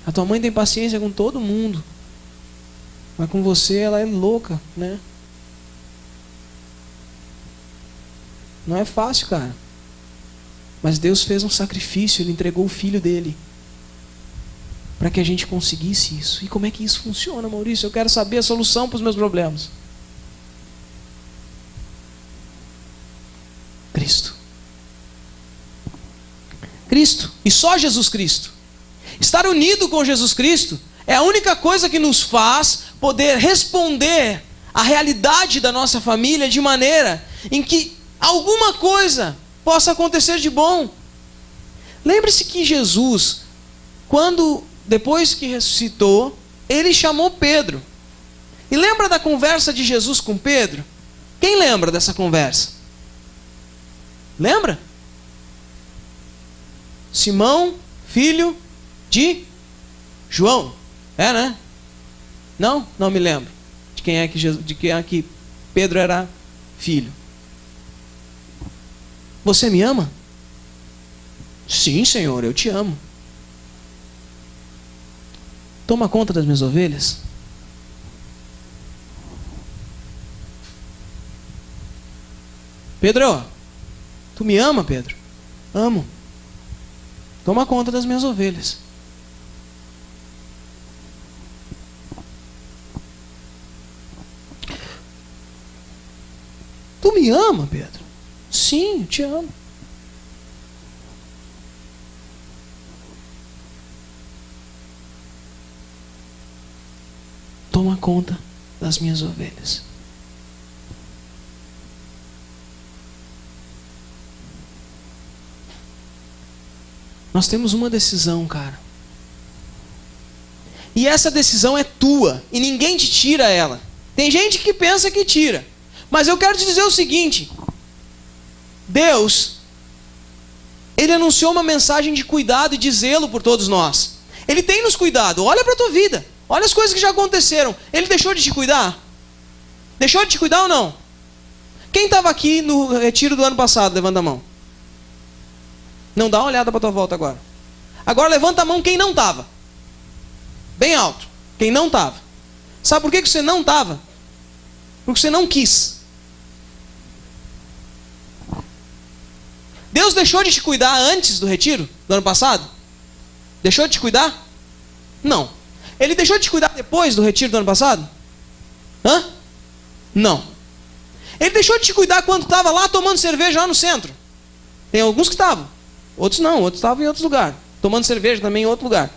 A tua mãe tem paciência com todo mundo. Mas com você ela é louca, né? Não é fácil, cara. Mas Deus fez um sacrifício, Ele entregou o Filho dele para que a gente conseguisse isso. E como é que isso funciona, Maurício? Eu quero saber a solução para os meus problemas. Cristo. Cristo. E só Jesus Cristo. Estar unido com Jesus Cristo é a única coisa que nos faz poder responder à realidade da nossa família de maneira em que alguma coisa possa acontecer de bom. Lembre-se que Jesus, depois que ressuscitou, ele chamou Pedro. E lembra da conversa de Jesus com Pedro? Quem lembra dessa conversa? Lembra? Simão, filho de João. É, né? Não me lembro de quem é que Pedro era filho. Você me ama? Sim, Senhor, eu te amo. Toma conta das minhas ovelhas. Pedro, tu me ama, Pedro? Amo. Toma conta das minhas ovelhas. Tu me ama, Pedro? Sim, eu te amo. Toma conta das minhas ovelhas. Nós temos uma decisão, cara. E essa decisão é tua. E ninguém te tira ela. Tem gente que pensa que tira. Mas eu quero te dizer o seguinte. Deus, Ele anunciou uma mensagem de cuidado e de zelo por todos nós. Ele tem nos cuidado. Olha para a tua vida. Olha as coisas que já aconteceram. Ele deixou de te cuidar? Deixou de te cuidar ou não? Quem estava aqui no retiro do ano passado? Levanta a mão. Não, dá uma olhada para a tua volta agora. Agora levanta a mão quem não estava. Bem alto. Quem não estava. Sabe por que você não estava? Porque você não quis. Deus deixou de te cuidar antes do retiro do ano passado? Deixou de te cuidar? Não. Ele deixou de te cuidar depois do retiro do ano passado? Hã? Não. Ele deixou de te cuidar quando estava lá tomando cerveja lá no centro? Tem alguns que estavam. Outros não. Outros estavam em outro lugar. Tomando cerveja também em outro lugar.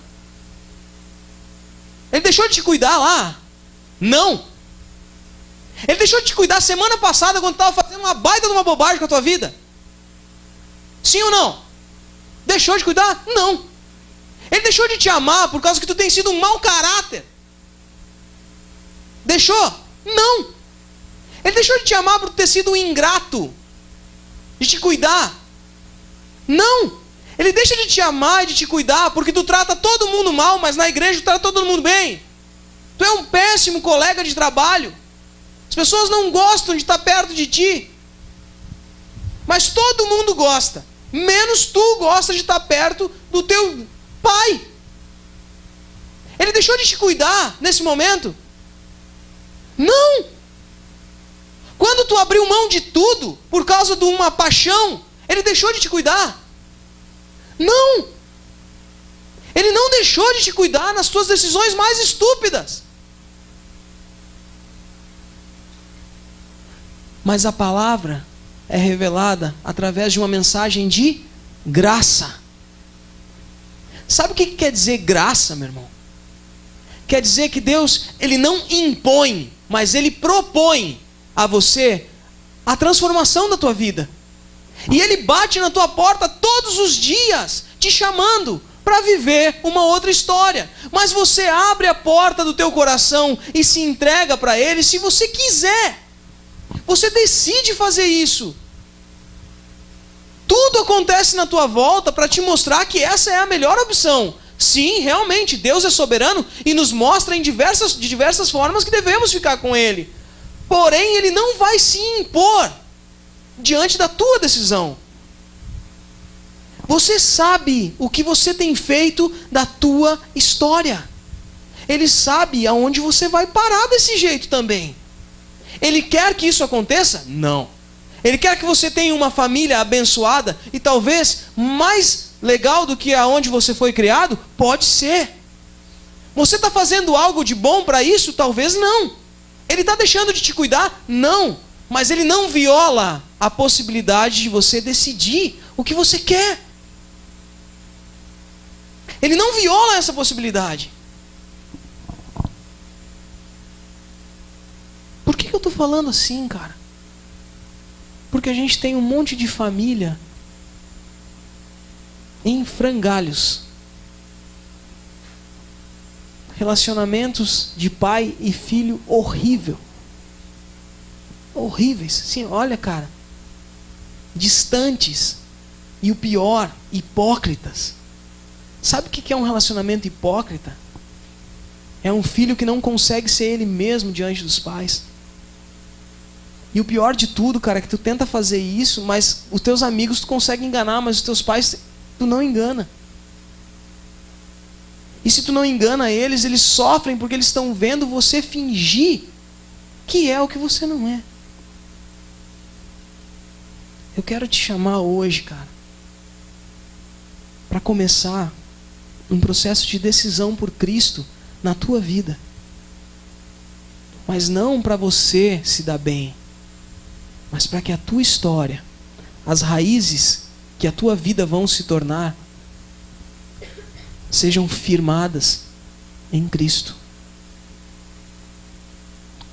Ele deixou de te cuidar lá? Não. Ele deixou de te cuidar semana passada quando estava fazendo uma baita de uma bobagem com a tua vida? Sim ou não? Deixou de cuidar? Não. Ele deixou de te amar por causa que tu tem sido um mau caráter? Deixou? Não. Ele deixou de te amar por ter sido um ingrato? De te cuidar? Não. Ele deixa de te amar e de te cuidar porque tu trata todo mundo mal, mas na igreja tu trata todo mundo bem. Tu é um péssimo colega de trabalho. As pessoas não gostam de estar perto de ti. Mas todo mundo gosta. Menos tu gosta de estar perto do teu pai. Ele deixou de te cuidar nesse momento? Não. Quando tu abriu mão de tudo por causa de uma paixão, ele deixou de te cuidar? Não. Ele não deixou de te cuidar nas tuas decisões mais estúpidas. Mas a palavra é revelada através de uma mensagem de graça. Sabe o que quer dizer graça, meu irmão? Quer dizer que Deus, Ele não impõe, mas Ele propõe a você a transformação da tua vida. E Ele bate na tua porta todos os dias, te chamando para viver uma outra história. Mas você abre a porta do teu coração e se entrega para Ele se você quiser. Você decide fazer isso. Tudo acontece na tua volta para te mostrar que essa é a melhor opção. Sim, realmente, Deus é soberano e nos mostra de diversas formas que devemos ficar com Ele. Porém, Ele não vai se impor diante da tua decisão. Você sabe o que você tem feito da tua história. Ele sabe aonde você vai parar desse jeito também. Ele quer que isso aconteça? Não. Ele quer que você tenha uma família abençoada e talvez mais legal do que aonde você foi criado? Pode ser. Você está fazendo algo de bom para isso? Talvez não. Ele está deixando de te cuidar? Não. Mas Ele não viola a possibilidade de você decidir o que você quer. Ele não viola essa possibilidade. Por que eu estou falando assim, cara? Porque a gente tem um monte de família em frangalhos. Relacionamentos de pai e filho horrível. Horríveis. Sim, olha, cara. Distantes. E o pior, hipócritas. Sabe o que é um relacionamento hipócrita? É um filho que não consegue ser ele mesmo diante dos pais. E o pior de tudo, cara, é que tu tenta fazer isso, mas os teus amigos tu consegue enganar, mas os teus pais tu não engana. E se tu não engana eles, eles sofrem porque eles estão vendo você fingir que é o que você não é. Eu quero te chamar hoje, cara, para começar um processo de decisão por Cristo na tua vida. Mas não para você se dar bem, mas para que a tua história, as raízes que a tua vida vão se tornar, sejam firmadas em Cristo.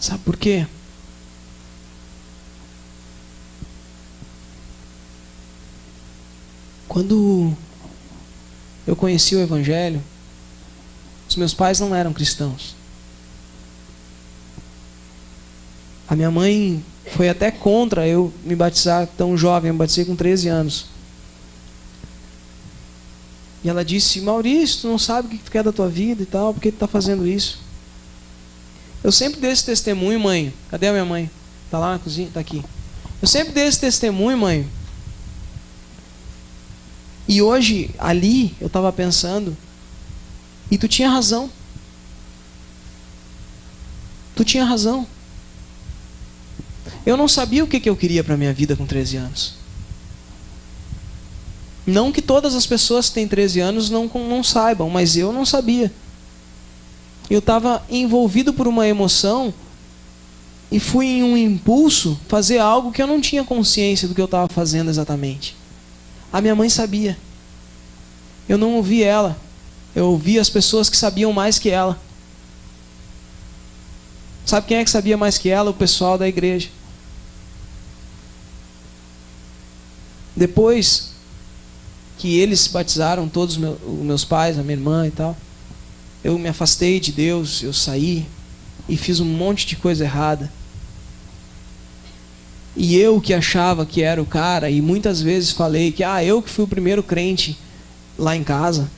Sabe por quê? Quando eu conheci o Evangelho, os meus pais não eram cristãos. A minha mãe foi até contra eu me batizar tão jovem, eu me batizei com 13 anos. E ela disse: Maurício, tu não sabe o que tu quer da tua vida e tal, por que tu está fazendo isso? Eu sempre dei esse testemunho, mãe. Cadê a minha mãe? Está lá na cozinha? Está aqui. Eu sempre dei esse testemunho, mãe. E hoje, ali, eu estava pensando, e tu tinha razão. Tu tinha razão. Eu não sabia o que eu queria para a minha vida com 13 anos. Não que todas as pessoas que têm 13 anos não saibam, mas eu não sabia. Eu estava envolvido por uma emoção e fui em um impulso fazer algo que eu não tinha consciência do que eu estava fazendo exatamente. A minha mãe sabia. Eu não ouvi ela. Eu ouvi as pessoas que sabiam mais que ela. Sabe quem é que sabia mais que ela? O pessoal da igreja. Depois que eles se batizaram, todos os meus pais, a minha irmã e tal, eu me afastei de Deus, eu saí e fiz um monte de coisa errada. E eu que achava que era o cara, e muitas vezes falei que eu que fui o primeiro crente lá em casa.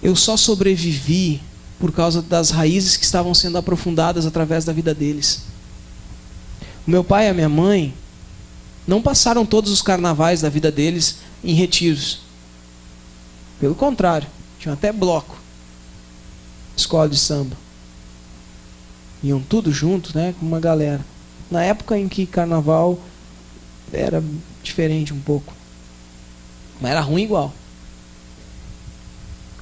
Eu só sobrevivi por causa das raízes que estavam sendo aprofundadas através da vida deles. O meu pai e a minha mãe não passaram todos os carnavais da vida deles em retiros. Pelo contrário, tinham até bloco, escola de samba. Iam tudo junto, né, com uma galera. Na época em que carnaval era diferente um pouco, mas era ruim igual.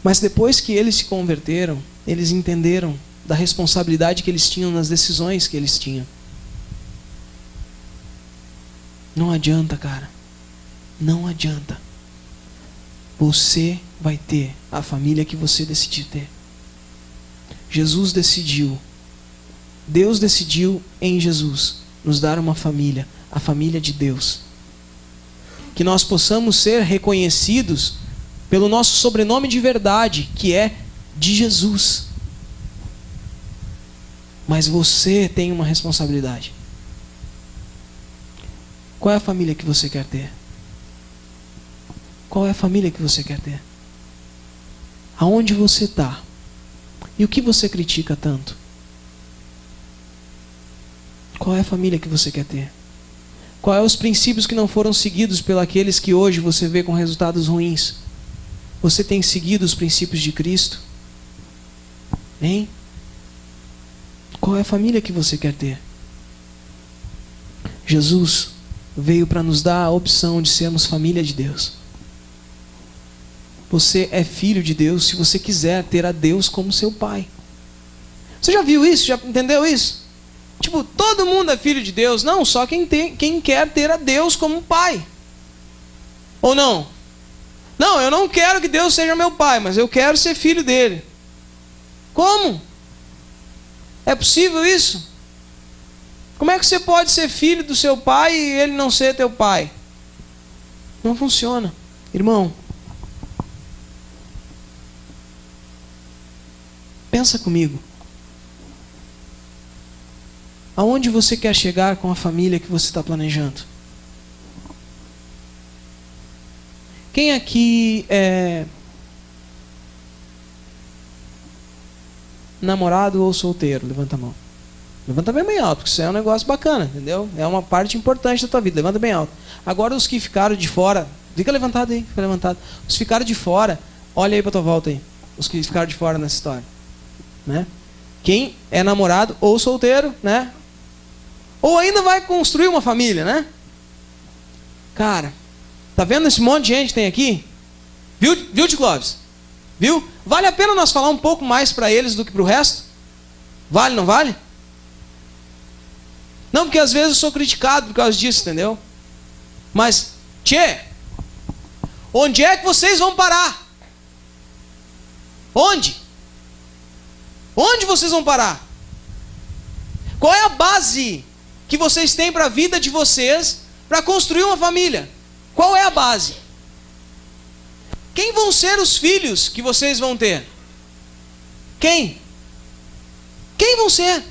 Mas depois que eles se converteram, eles entenderam da responsabilidade que eles tinham nas decisões que eles tinham. Não adianta, cara. Não adianta. Você vai ter a família que você decidir ter. Jesus decidiu. Deus decidiu em Jesus nos dar uma família, a família de Deus. Que nós possamos ser reconhecidos pelo nosso sobrenome de verdade, que é de Jesus. Mas você tem uma responsabilidade. Qual é a família que você quer ter? Qual é a família que você quer ter? Aonde você está? E o que você critica tanto? Qual é a família que você quer ter? Quais são os princípios que não foram seguidos pelos que hoje você vê com resultados ruins? Você tem seguido os princípios de Cristo? Hein? Qual é a família que você quer ter? Jesus veio para nos dar a opção de sermos família de Deus. Você é filho de Deus se você quiser ter a Deus como seu pai. Você já viu isso? Já entendeu isso? Tipo, todo mundo é filho de Deus. Não, só quem quer ter a Deus como pai. Ou não? Não, eu não quero que Deus seja meu pai, mas eu quero ser filho dele. Como? É possível isso? Como é que você pode ser filho do seu pai e ele não ser teu pai? Não funciona. Irmão, pensa comigo. Aonde você quer chegar com a família que você está planejando? Quem aqui é namorado ou solteiro? Levanta a mão. Levanta bem alto, porque isso é um negócio bacana, entendeu? É uma parte importante da tua vida. Levanta bem alto. Agora os que ficaram de fora, fica levantado aí, fica levantado. Os que ficaram de fora, olha aí para tua volta aí. Os que ficaram de fora nessa história, né? Quem é namorado ou solteiro, né? Ou ainda vai construir uma família, né? Cara, tá vendo esse monte de gente que tem aqui? Viu, Tio Clóvis? Viu? Vale a pena nós falar um pouco mais para eles do que para o resto? Vale, não vale? Não, porque às vezes eu sou criticado por causa disso, entendeu? Mas, tchê, onde é que vocês vão parar? Onde? Onde vocês vão parar? Qual é a base que vocês têm para a vida de vocês para construir uma família? Qual é a base? Quem vão ser os filhos que vocês vão ter? Quem? Quem vão ser?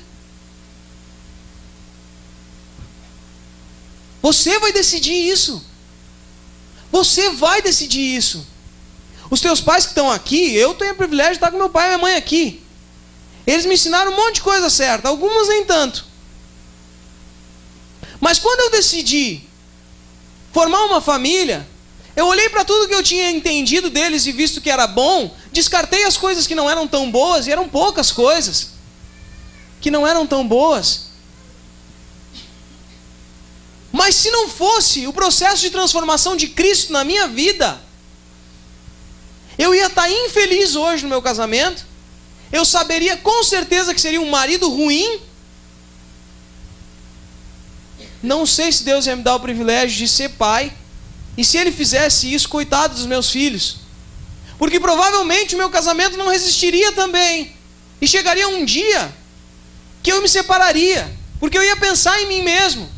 Você vai decidir isso. Você vai decidir isso. Os teus pais que estão aqui, eu tenho o privilégio de estar com meu pai e minha mãe aqui. Eles me ensinaram um monte de coisa certa, algumas nem tanto. Mas quando eu decidi formar uma família, eu olhei para tudo que eu tinha entendido deles e visto que era bom, descartei as coisas que não eram tão boas, e eram poucas coisas que não eram tão boas. Mas se não fosse o processo de transformação de Cristo na minha vida, eu ia estar infeliz hoje no meu casamento, eu saberia com certeza que seria um marido ruim. Não sei se Deus ia me dar o privilégio de ser pai, e se Ele fizesse isso, coitado dos meus filhos, porque provavelmente o meu casamento não resistiria também, e chegaria um dia que eu me separaria, porque eu ia pensar em mim mesmo,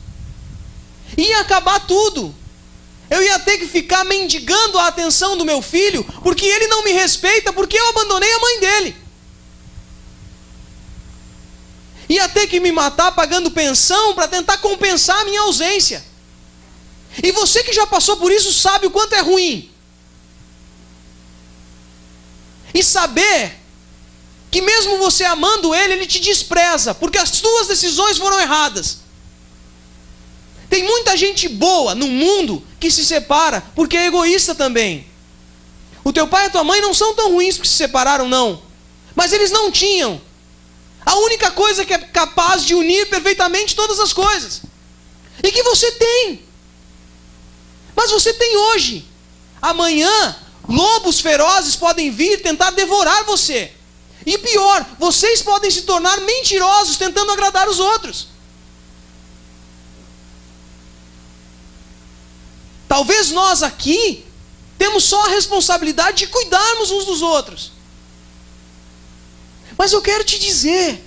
ia acabar tudo. Eu ia ter que ficar mendigando a atenção do meu filho, porque ele não me respeita, porque eu abandonei a mãe dele. Ia ter que me matar pagando pensão para tentar compensar a minha ausência. E você que já passou por isso sabe o quanto é ruim. E saber que mesmo você amando ele, ele te despreza, porque as suas decisões foram erradas. Tem muita gente boa no mundo que se separa porque é egoísta também. O teu pai e a tua mãe não são tão ruins porque se separaram, não. Mas eles não tinham a única coisa que é capaz de unir perfeitamente todas as coisas. E que você tem. Mas você tem hoje. Amanhã, lobos ferozes podem vir tentar devorar você. E pior, vocês podem se tornar mentirosos tentando agradar os outros. Talvez nós aqui temos só a responsabilidade de cuidarmos uns dos outros. Mas eu quero te dizer,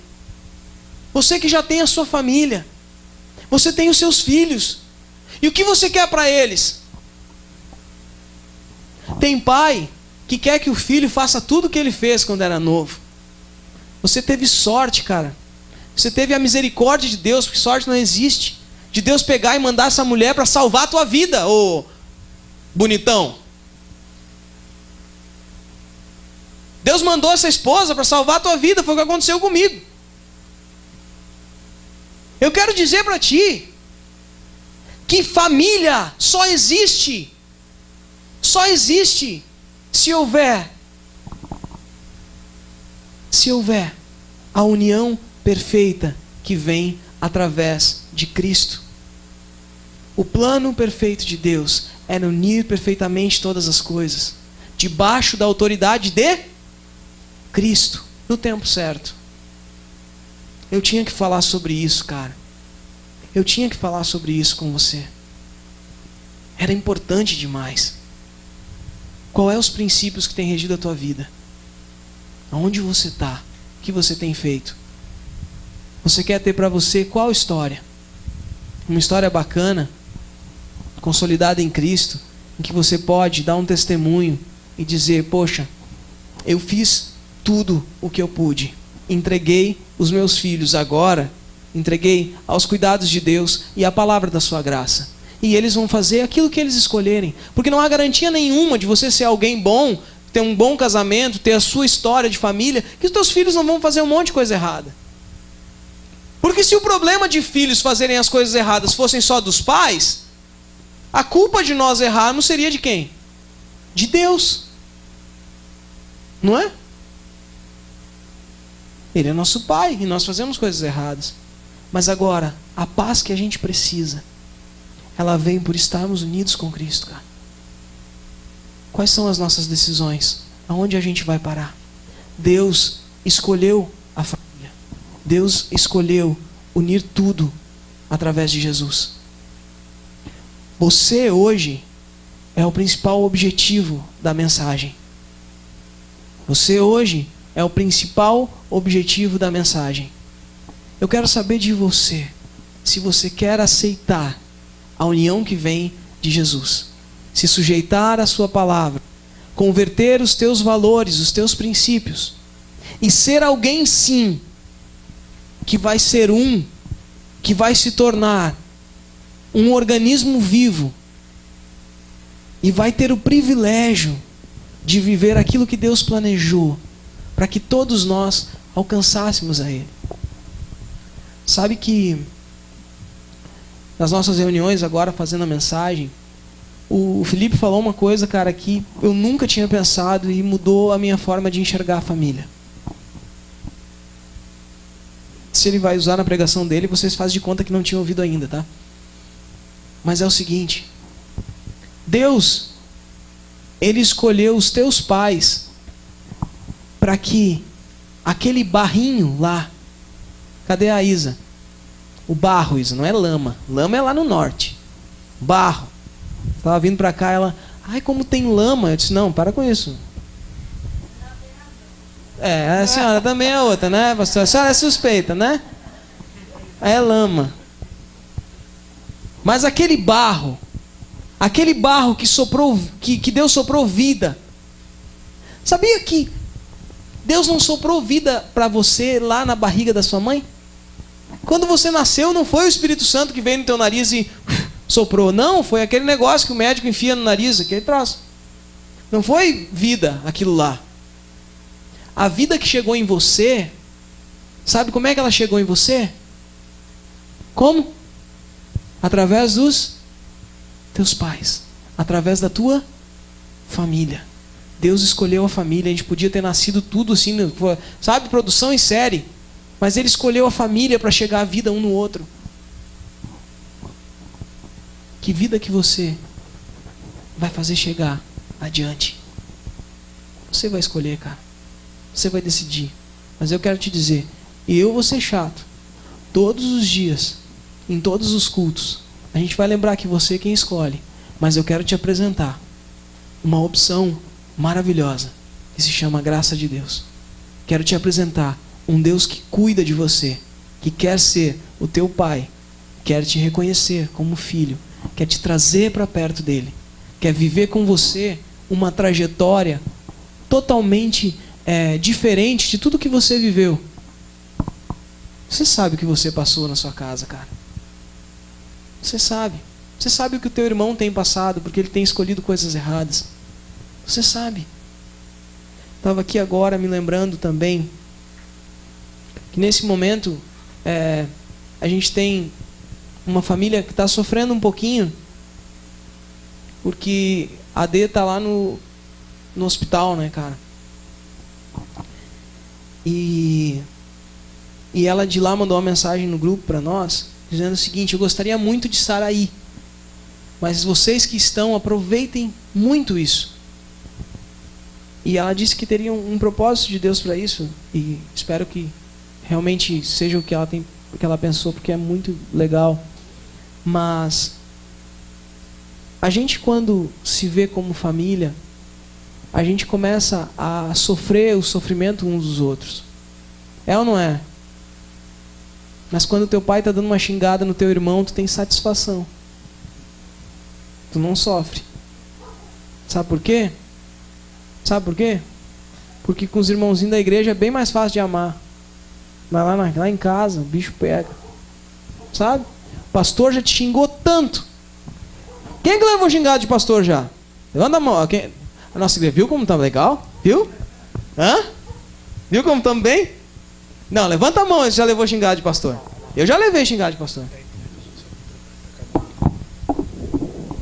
você que já tem a sua família, você tem os seus filhos, e o que você quer para eles? Tem pai que quer que o filho faça tudo o que ele fez quando era novo. Você teve sorte, cara. Você teve a misericórdia de Deus, porque sorte não existe. De Deus pegar e mandar essa mulher para salvar a tua vida, ô bonitão. Deus mandou essa esposa para salvar a tua vida, foi o que aconteceu comigo. Eu quero dizer para ti que família só existe se houver a união perfeita que vem através de Cristo. O plano perfeito de Deus é unir perfeitamente todas as coisas debaixo da autoridade de Cristo, no tempo certo. Eu tinha que falar sobre isso, cara. Eu tinha que falar sobre isso com você. Era importante demais. Qual é os princípios que têm regido a tua vida? Aonde você está? O que você tem feito? Você quer ter para você qual história? Uma história bacana, consolidada em Cristo, em que você pode dar um testemunho e dizer: poxa, eu fiz tudo o que eu pude. Entreguei os meus filhos agora, entreguei aos cuidados de Deus e à palavra da sua graça. E eles vão fazer aquilo que eles escolherem. Porque não há garantia nenhuma de você ser alguém bom, ter um bom casamento, ter a sua história de família, que os teus filhos não vão fazer um monte de coisa errada. Porque se o problema de filhos fazerem as coisas erradas fossem só dos pais, a culpa de nós errarmos seria de quem? De Deus. Não é? Ele é nosso pai e nós fazemos coisas erradas. Mas agora, a paz que a gente precisa, ela vem por estarmos unidos com Cristo, cara. Quais são as nossas decisões? Aonde a gente vai parar? Deus escolheu a família. Deus escolheu unir tudo através de Jesus. Você hoje é o principal objetivo da mensagem. Você hoje é o principal objetivo da mensagem. Eu quero saber de você, se você quer aceitar a união que vem de Jesus, se sujeitar à sua palavra, converter os teus valores, os teus princípios, e ser alguém sim, que vai ser que vai se tornar um organismo vivo, e vai ter o privilégio de viver aquilo que Deus planejou, para que todos nós alcançássemos a Ele. Sabe que nas nossas reuniões agora, fazendo a mensagem, o Felipe falou uma coisa, cara, que eu nunca tinha pensado e mudou a minha forma de enxergar a família. Se ele vai usar na pregação dele, vocês fazem de conta que não tinham ouvido ainda, tá? Mas é o seguinte: Deus, Ele escolheu os teus pais para que aquele barrinho lá, cadê a Isa? O barro, Isa, não é lama. Lama é lá no norte. Barro. Estava vindo para cá, ela, ai, como tem lama. Eu disse, não, para com isso. A senhora também é outra, né, pastor? A senhora é suspeita, né? É lama. Mas aquele barro que soprou, que Deus soprou vida. Sabia que Deus não soprou vida para você lá na barriga da sua mãe? Quando você nasceu, não foi o Espírito Santo que veio no teu nariz e soprou. Não, foi aquele negócio que o médico enfia no nariz, aquele troço. Não foi vida aquilo lá. A vida que chegou em você, sabe como é que ela chegou em você? Como? Através dos teus pais. Através da tua família. Deus escolheu a família. A gente podia ter nascido tudo assim, sabe, produção em série. Mas Ele escolheu a família para chegar a vida um no outro. Que vida que você vai fazer chegar adiante? Você vai escolher, cara. Você vai decidir. Mas eu quero te dizer, eu vou ser chato. Todos os dias, em todos os cultos, a gente vai lembrar que você é quem escolhe. Mas eu quero te apresentar uma opção maravilhosa, que se chama graça de Deus. Quero te apresentar um Deus que cuida de você, que quer ser o teu pai, quer te reconhecer como filho, quer te trazer para perto dele, quer viver com você uma trajetória totalmente diferente de tudo que você viveu. Você sabe o que você passou na sua casa, cara. Você sabe. Você sabe o que o teu irmão tem passado, porque ele tem escolhido coisas erradas. Você sabe. Estava aqui agora me lembrando também que nesse momento a gente tem uma família que está sofrendo um pouquinho, porque a D está lá no hospital, né, cara? E ela de lá mandou uma mensagem no grupo para nós, dizendo o seguinte: eu gostaria muito de estar aí, mas vocês que estão, aproveitem muito isso. E ela disse que teria um propósito de Deus para isso, e espero que realmente seja o que ela pensou, porque é muito legal. Mas a gente, quando se vê como família, a gente começa a sofrer o sofrimento uns dos outros. É ou não é? Mas quando teu pai está dando uma xingada no teu irmão, tu tem satisfação. Tu não sofre. Sabe por quê? Sabe por quê? Porque com os irmãozinhos da igreja é bem mais fácil de amar. Mas lá em casa, o bicho pega. Sabe? O pastor já te xingou tanto. Quem que levou xingado de pastor já? Levanta a mão. Quem? A nossa igreja, viu como tá legal? Viu? Hã? Viu como estamos bem? Não, levanta a mão, você já levou xingado de pastor. Eu já levei xingado de pastor.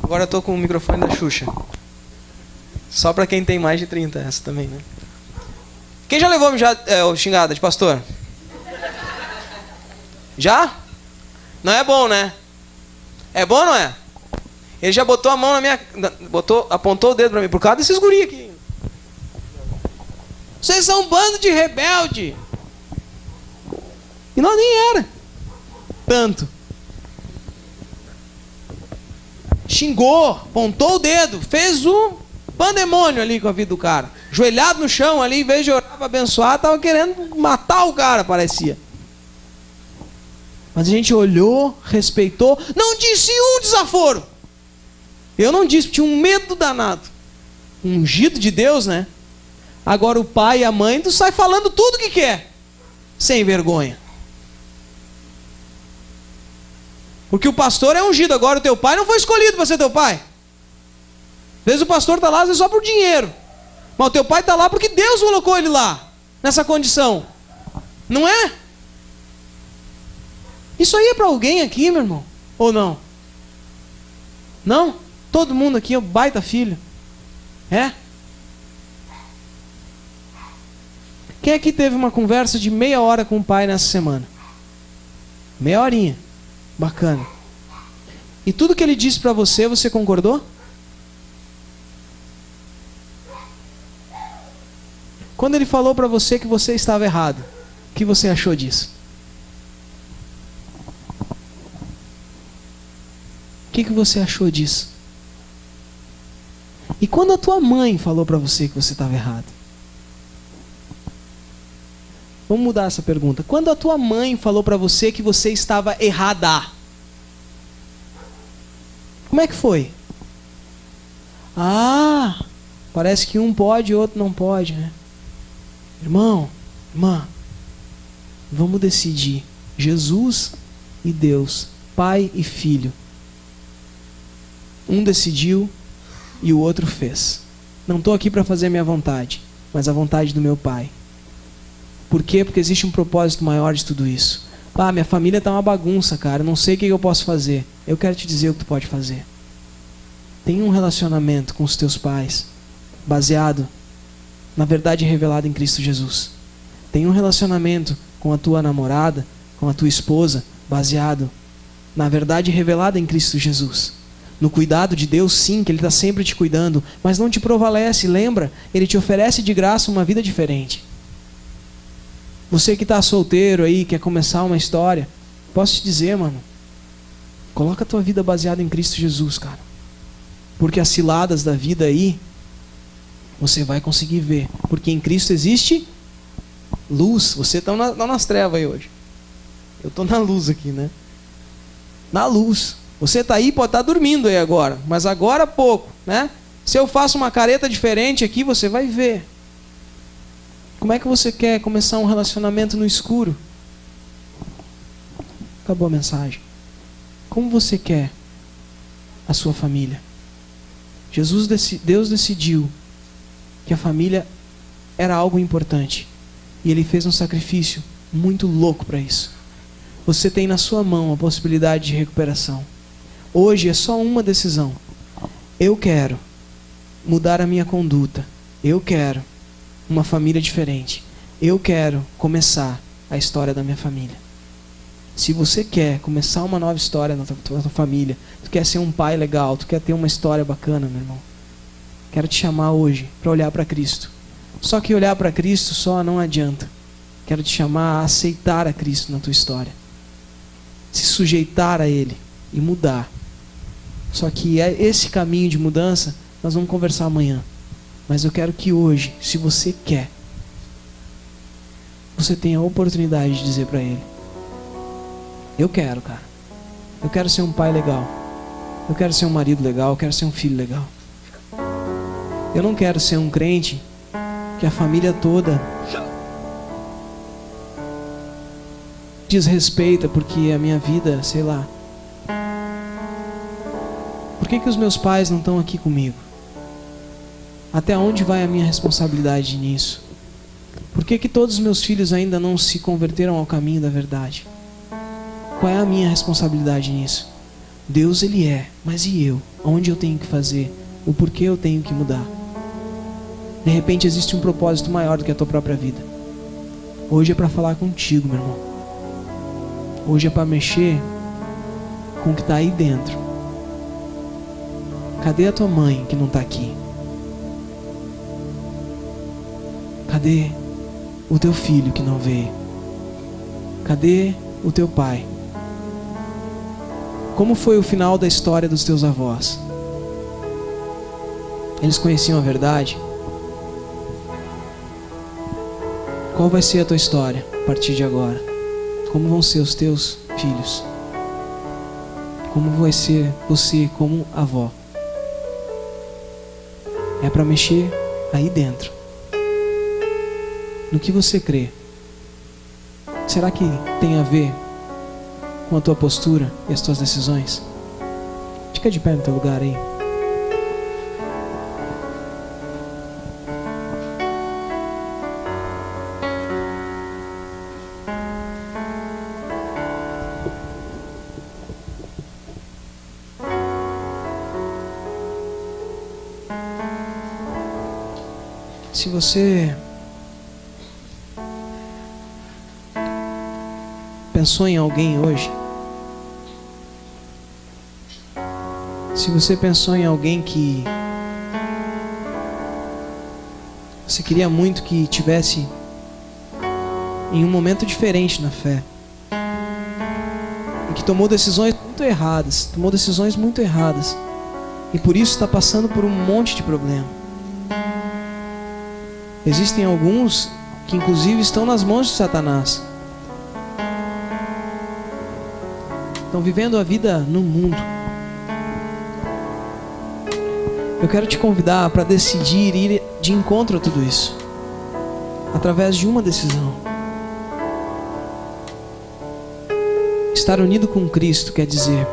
Agora eu tô com o microfone da Xuxa. Só para quem tem mais de 30, essa também, né? Quem já levou xingada de pastor? Já? Não é bom, né? É bom ou não é? Ele já botou a mão na minha... apontou o dedo para mim, por causa desses guri aqui. Vocês são um bando de rebelde. E nós nem era tanto. Xingou, apontou o dedo, fez um pandemônio ali com a vida do cara. Joelhado no chão ali, em vez de orar para abençoar, estava querendo matar o cara, parecia. Mas a gente olhou, respeitou, não disse um desaforo. Eu não disse, tinha um medo danado. ungido de Deus, né? Agora o pai e a mãe, tu sai falando tudo que quer, sem vergonha. Porque o pastor é ungido, agora o teu pai não foi escolhido para ser teu pai. Às vezes o pastor está lá, às vezes só por dinheiro. Mas o teu pai está lá porque Deus colocou ele lá, nessa condição. Não é? Isso aí é para alguém aqui, meu irmão? Ou não? Não? Todo mundo aqui é um baita filho. É? Quem aqui teve uma conversa de meia hora com o pai nessa semana? Meia horinha. Bacana. E tudo que ele disse para você, você concordou? Quando ele falou para você que você estava errado, o que você achou disso? O que você achou disso? E quando a tua mãe falou para você que você estava errado? Vamos mudar essa pergunta. Quando a tua mãe falou para você que você estava errada, como é que foi? Ah, parece que um pode e o outro não pode, né? Irmão, irmã, vamos decidir. Jesus e Deus, pai e filho. Um decidiu e o outro fez. Não estou aqui para fazer a minha vontade, mas a vontade do meu pai. Por quê? Porque existe um propósito maior de tudo isso. Ah, minha família está uma bagunça, cara. Não sei o que eu posso fazer. Eu quero te dizer o que tu pode fazer. Tenha um relacionamento com os teus pais baseado na verdade revelada em Cristo Jesus. Tenha um relacionamento com a tua namorada, com a tua esposa, baseado na verdade revelada em Cristo Jesus. No cuidado de Deus, sim, que Ele está sempre te cuidando, mas não te prevalece, lembra? Ele te oferece de graça uma vida diferente. Você que está solteiro aí, quer começar uma história, posso te dizer, mano, coloca a tua vida baseada em Cristo Jesus, cara. Porque as ciladas da vida aí, você vai conseguir ver. Porque em Cristo existe luz. Você está nas trevas aí hoje. Eu estou na luz aqui, né? Na luz. Você está aí, pode estar dormindo aí agora, mas agora há pouco, né? Se eu faço uma careta diferente aqui, você vai ver. Como é que você quer começar um relacionamento no escuro? Acabou a mensagem. Como você quer a sua família? Deus decidiu que a família era algo importante. E Ele fez um sacrifício muito louco para isso. Você tem na sua mão a possibilidade de recuperação. Hoje é só uma decisão. Eu quero mudar a minha conduta. Eu quero uma família diferente. Eu quero começar a história da minha família. Se você quer começar uma nova história na tua família, tu quer ser um pai legal, tu quer ter uma história bacana, meu irmão, quero te chamar hoje para olhar para Cristo. Só que olhar para Cristo só não adianta. Quero te chamar a aceitar a Cristo na tua história. Se sujeitar a Ele e mudar. Só que esse caminho de mudança nós vamos conversar amanhã. Mas eu quero que hoje, se você quer, você tenha a oportunidade de dizer para Ele: eu quero, cara. Eu quero ser um pai legal. Eu quero ser um marido legal. Eu quero ser um filho legal. Eu não quero ser um crente que a família toda desrespeita porque a minha vida, sei lá. Por que os meus pais não estão aqui comigo? Até onde vai a minha responsabilidade nisso? Por que todos os meus filhos ainda não se converteram ao caminho da verdade? Qual é a minha responsabilidade nisso? Deus, Ele é, mas e eu? Onde eu tenho que fazer? O porquê eu tenho que mudar? De repente existe um propósito maior do que a tua própria vida. Hoje é para falar contigo, meu irmão. Hoje é para mexer com o que está aí dentro. Cadê a tua mãe que não está aqui? Cadê o teu filho que não veio? Cadê o teu pai? Como foi o final da história dos teus avós? Eles conheciam a verdade? Qual vai ser a tua história a partir de agora? Como vão ser os teus filhos? Como vai ser você como avó? é para mexer aí dentro. No que você crê. Será que tem a ver com a tua postura e as tuas decisões? Fica de pé no teu lugar aí. Se você pensou em alguém hoje, se você pensou em alguém que você queria muito que tivesse em um momento diferente na fé, e que tomou decisões muito erradas, e por isso está passando por um monte de problema. Existem alguns que inclusive estão nas mãos de Satanás. Estão vivendo a vida no mundo. Eu quero te convidar para decidir ir de encontro a tudo isso, através de uma decisão. Estar unido com Cristo quer dizer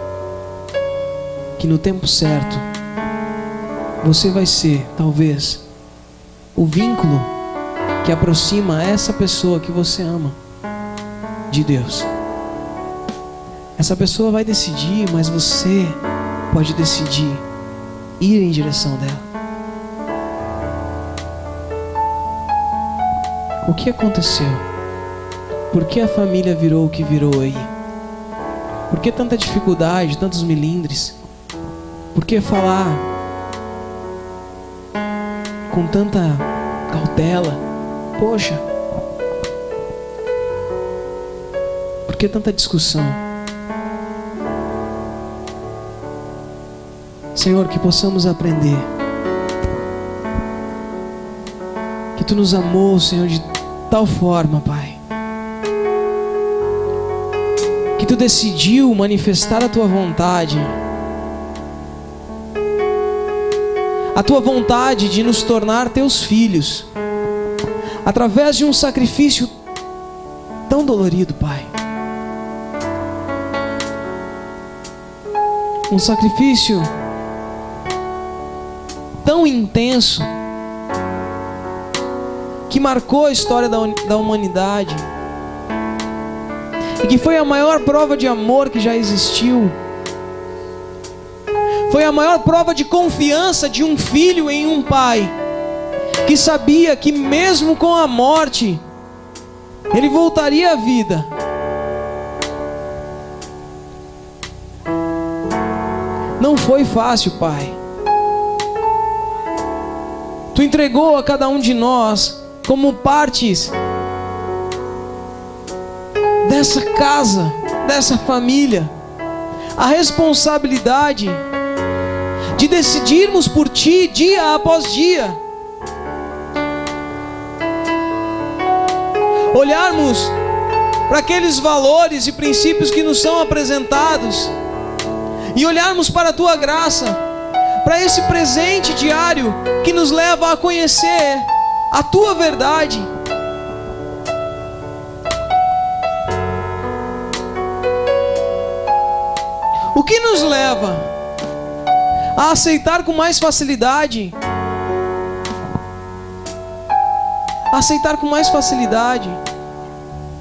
que no tempo certo você vai ser, talvez, o vínculo que aproxima essa pessoa que você ama de Deus. Essa pessoa vai decidir, mas você pode decidir ir em direção dela. O que aconteceu? Por que a família virou o que virou aí? Por que tanta dificuldade, tantos melindres? Por que falar com tanta cautela? Poxa, por que tanta discussão? Senhor, que possamos aprender que Tu nos amou, Senhor, de tal forma, Pai, que Tu decidiu manifestar a Tua vontade, a Tua vontade de nos tornar Teus filhos, através de um sacrifício tão dolorido, Pai. Um sacrifício tão intenso, que marcou a história da humanidade, e que foi a maior prova de amor que já existiu. Foi a maior prova de confiança de um filho em um pai, que sabia que mesmo com a morte, ele voltaria à vida. Não foi fácil, Pai. Tu entregou a cada um de nós, como partes dessa casa, dessa família, a responsabilidade de decidirmos por Ti dia após dia, olharmos para aqueles valores e princípios que nos são apresentados e olharmos para a Tua graça, para esse presente diário que nos leva a conhecer a Tua verdade. O que nos leva a aceitar com mais facilidade,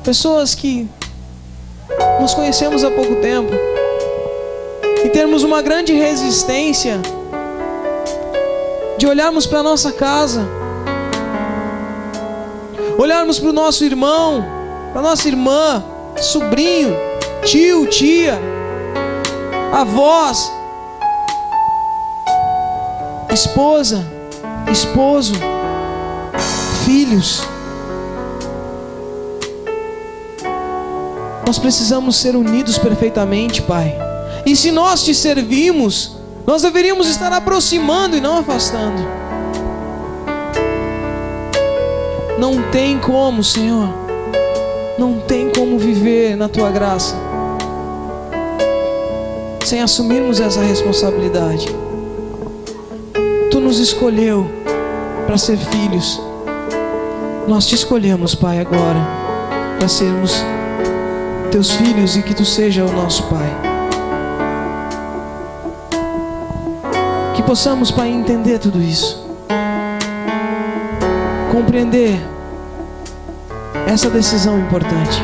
pessoas que nos conhecemos há pouco tempo e termos uma grande resistência de olharmos para a nossa casa, olharmos para o nosso irmão, para a nossa irmã, sobrinho, tio, tia, avós, esposa, esposo, filhos. Nós precisamos ser unidos perfeitamente, Pai. E se nós Te servimos, nós deveríamos estar aproximando e não afastando. Não tem como, Senhor, não tem como viver na Tua graça sem assumirmos essa responsabilidade. Tu nos nos escolheu para ser filhos, nós te escolhemos, Pai, agora para sermos teus filhos e que tu seja o nosso Pai. Que possamos, Pai, entender tudo isso, compreender essa decisão importante.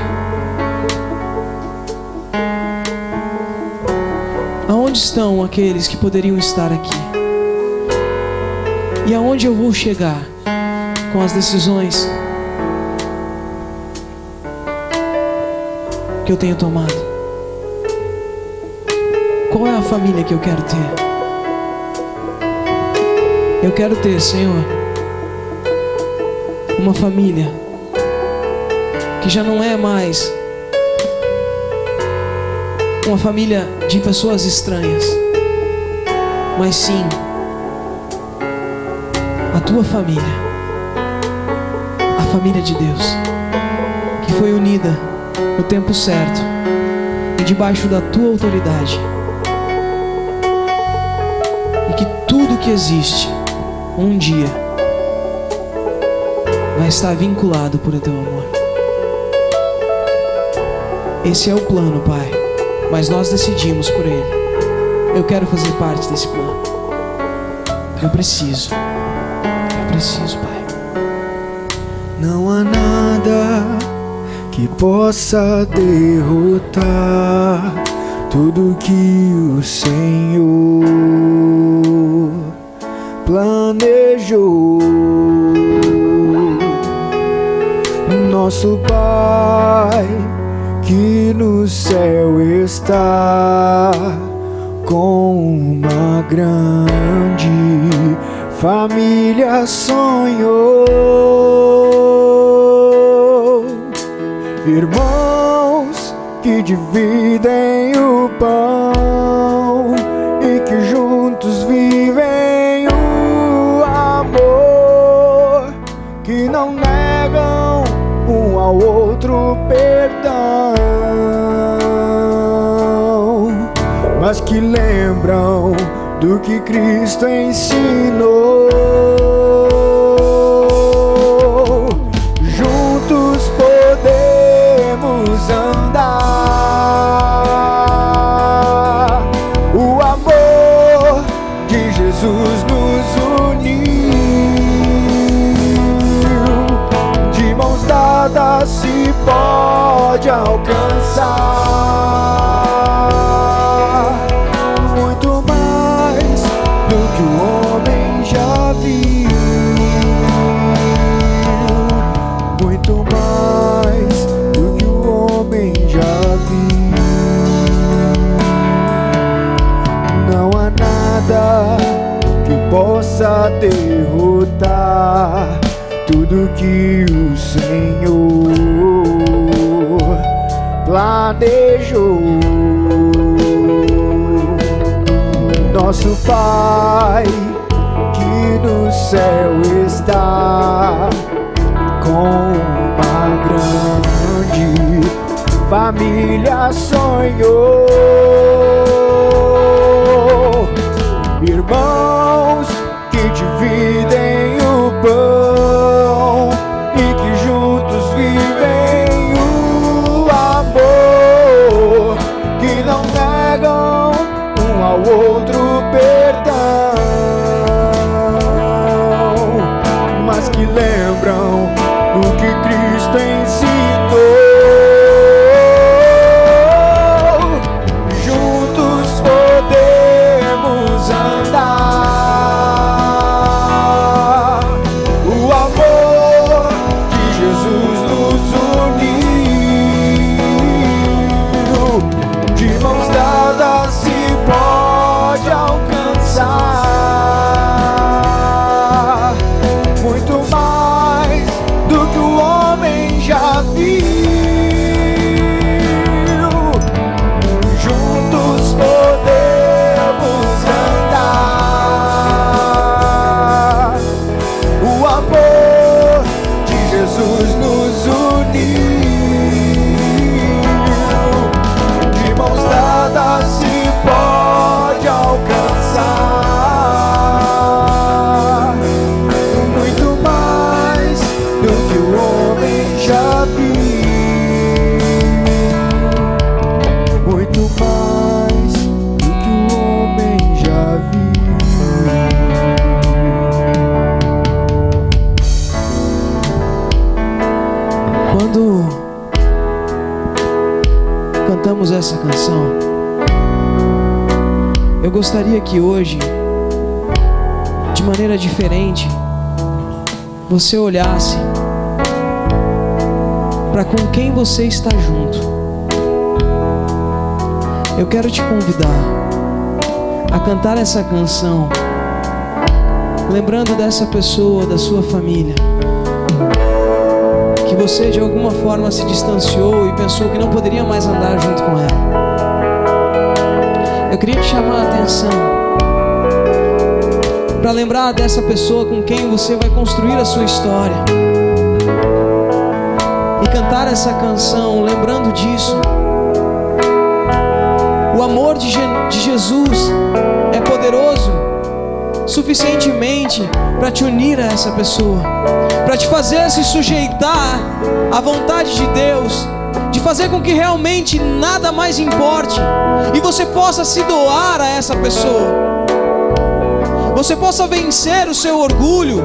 Aonde estão aqueles que poderiam estar aqui? E aonde eu vou chegar com as decisões que eu tenho tomado? Qual é a família que eu quero ter? Eu quero ter, Senhor, uma família que já não é mais uma família de pessoas estranhas, mas sim a tua família, a família de Deus, que foi unida no tempo certo e debaixo da tua autoridade, e que tudo que existe um dia vai estar vinculado por teu amor. Esse é o plano, Pai, mas nós decidimos por ele. Eu quero fazer parte desse plano. Eu preciso, Pai. Não há nada que possa derrotar tudo que o Senhor planejou. Nosso Pai que no céu está, com uma grande família sonhou. Irmãos que dividem o pão e que juntos vivem o amor, que não negam um ao outro perdão, mas que lembram do que Cristo ensinou. Juntos podemos andar, o amor de Jesus nos uniu, de mãos dadas se pode alcançar muito mais do que o homem já viu, muito mais do que o homem já viu. Não há nada que possa derrotar tudo que o Senhor planejou. Nosso Pai que no céu está, com uma grande família sonhou. Irmãos que dividem o pão e que juntos vivem o amor, que não negam um ao outro perdão, mas que lembram do que Cristo ensinou. Juntos Eu gostaria que hoje, de maneira diferente, você olhasse para com quem você está junto. Eu quero te convidar a cantar essa canção, lembrando dessa pessoa, da sua família, que você de alguma forma se distanciou e pensou que não poderia mais andar junto com ela. Eu queria te chamar a atenção para lembrar dessa pessoa com quem você vai construir a sua história e cantar essa canção lembrando disso. O amor de Jesus é poderoso suficientemente para te unir a essa pessoa, para te fazer se sujeitar à vontade de Deus, de fazer com que realmente nada mais importe e você possa se doar a essa pessoa. Você possa vencer o seu orgulho,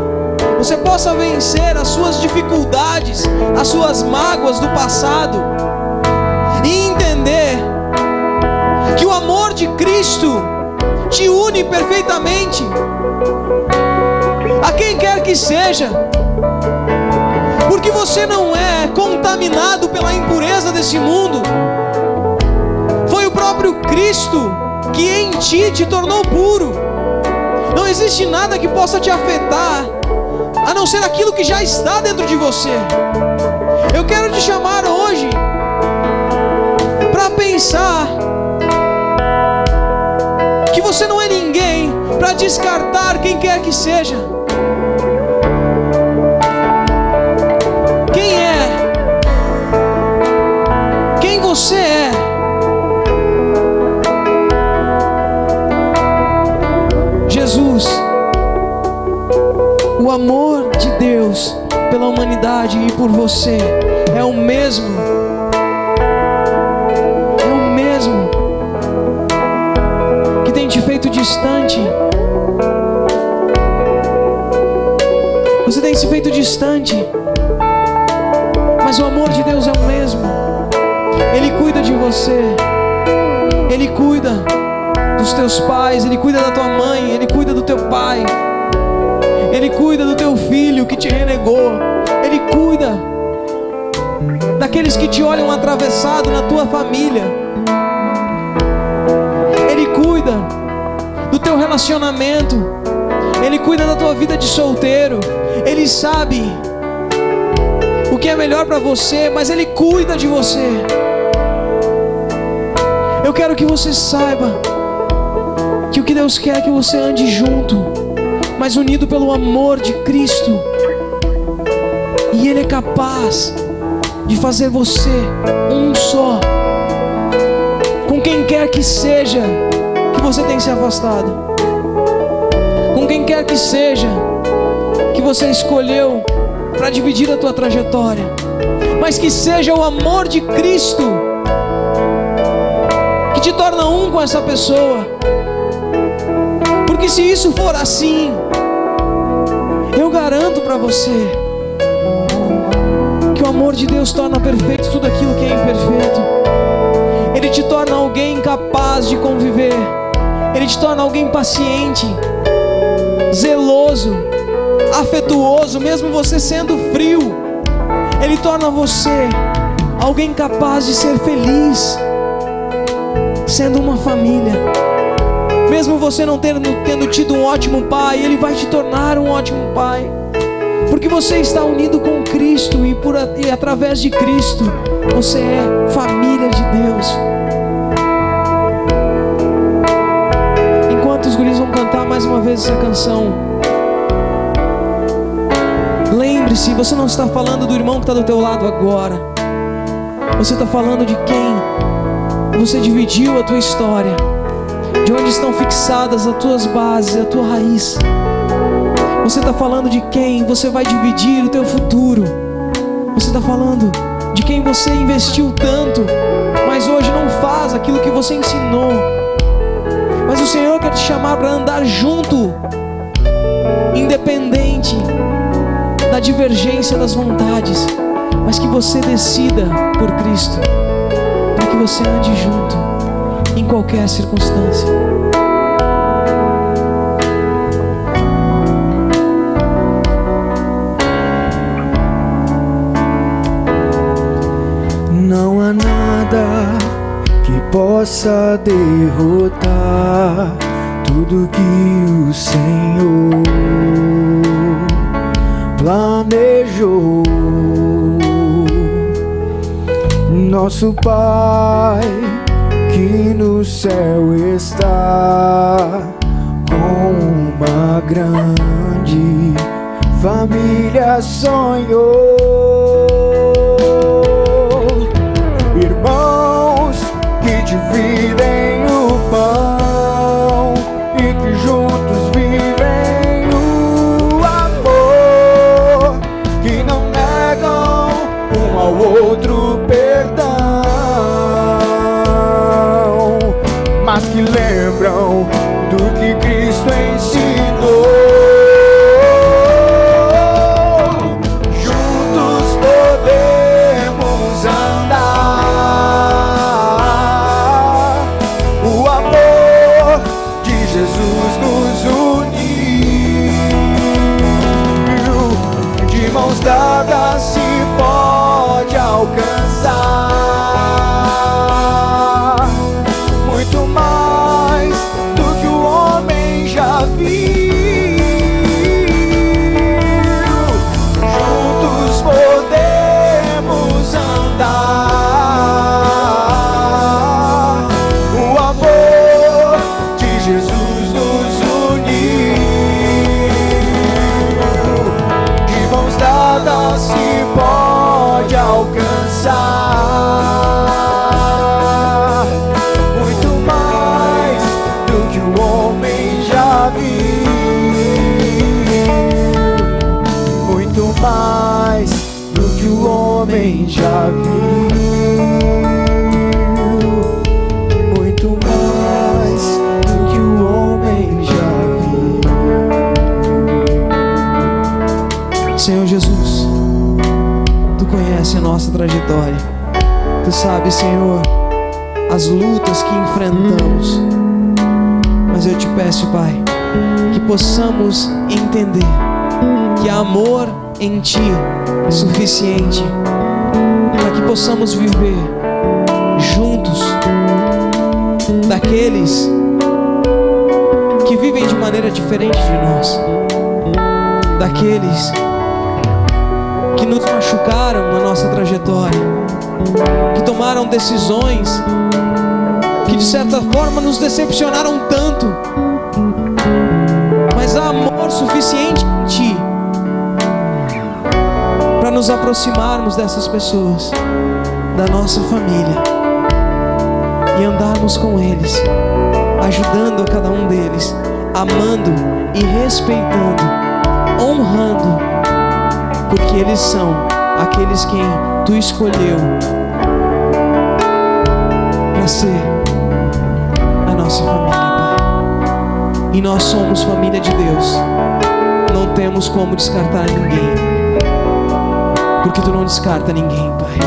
você possa vencer as suas dificuldades, as suas mágoas do passado e entender que o amor de Cristo te une perfeitamente a quem quer que seja, porque você não é contaminado pela impureza desse mundo. Foi o próprio Cristo que em ti te tornou puro. Não existe nada que possa te afetar a não ser aquilo que já está dentro de você. Eu quero te chamar hoje para pensar que você não é ninguém para descartar quem quer que seja. Quem é? Quem você é? Jesus, o amor de Deus pela humanidade e por você é o mesmo. É o mesmo que tem te feito distante. Você tem se feito distante, mas o amor de Deus é o mesmo. Ele cuida de você, Ele cuida dos teus pais, Ele cuida da tua mãe, Ele cuida do teu pai, Ele cuida do teu filho que te renegou, Ele cuida daqueles que te olham atravessado na tua família, Ele cuida do teu relacionamento, Ele cuida da tua vida de solteiro, Ele sabe o que é melhor para você, mas Ele cuida de você. Eu quero que você saiba que o que Deus quer é que você ande junto, mas unido pelo amor de Cristo. E Ele é capaz de fazer você um só com quem quer que seja que você tem se afastado, com quem quer que seja que você escolheu para dividir a tua trajetória, mas que seja o amor de Cristo que te torna um com essa pessoa. Porque se isso for assim, eu garanto para você que o amor de Deus torna perfeito tudo aquilo que é imperfeito. Ele te torna alguém capaz de conviver, Ele te torna alguém paciente, zeloso, afetuoso, mesmo você sendo frio. Ele torna você alguém capaz de ser feliz, sendo uma família. Mesmo você não tendo tido um ótimo pai, Ele vai te tornar um ótimo pai, porque você está unido com Cristo e através de Cristo você é família de Deus. Enquanto os guris vão cantar mais uma vez essa canção, lembre-se, você não está falando do irmão que está do teu lado agora. Você está falando de quem você dividiu a tua história, de onde estão fixadas as tuas bases, a tua raiz. Você está falando de quem você vai dividir o teu futuro. Você está falando de quem você investiu tanto, mas hoje não faz aquilo que você ensinou. Mas o Senhor quer te chamar para andar junto, independente da divergência das vontades, mas que você decida por Cristo, para que você ande junto em qualquer circunstância. nada que possa derrotar tudo que o Senhor planejou. Nosso Pai que no céu está, com uma grande família sonhou. Irmãos que dividem o pão e que juntos vivem o amor, que não negam um ao outro perdão, mas que lembram do que Cristo ensinou. Juntos podemos andar, o amor de Jesus nos uniu, de mãos dadas se pode alcançar muito mais do que o homem já viu. Juntos podemos andar, o amor de Jesus nos uniu, de mãos dadas se pode alcançar muito mais do que o homem já viu, muito mais do que o homem já viu, muito mais do que o homem já viu. Senhor Jesus, Tu conhece a nossa trajetória. Tu sabes, Senhor, as lutas que enfrentamos. Mas eu te peço, Pai, que possamos entender que há amor em Ti suficiente para que possamos viver juntos daqueles que vivem de maneira diferente de nós, daqueles que nos machucaram na nossa trajetória, que tomaram decisões que de certa forma nos decepcionaram tanto, mas há amor suficiente em Ti para nos aproximarmos dessas pessoas, da nossa família, e andarmos com eles, ajudando a cada um deles, amando e respeitando, honrando, porque eles são aqueles quem Tu escolheu para ser a nossa família, Pai. E nós somos família de Deus. Não temos como descartar ninguém, porque Tu não descarta ninguém, Pai.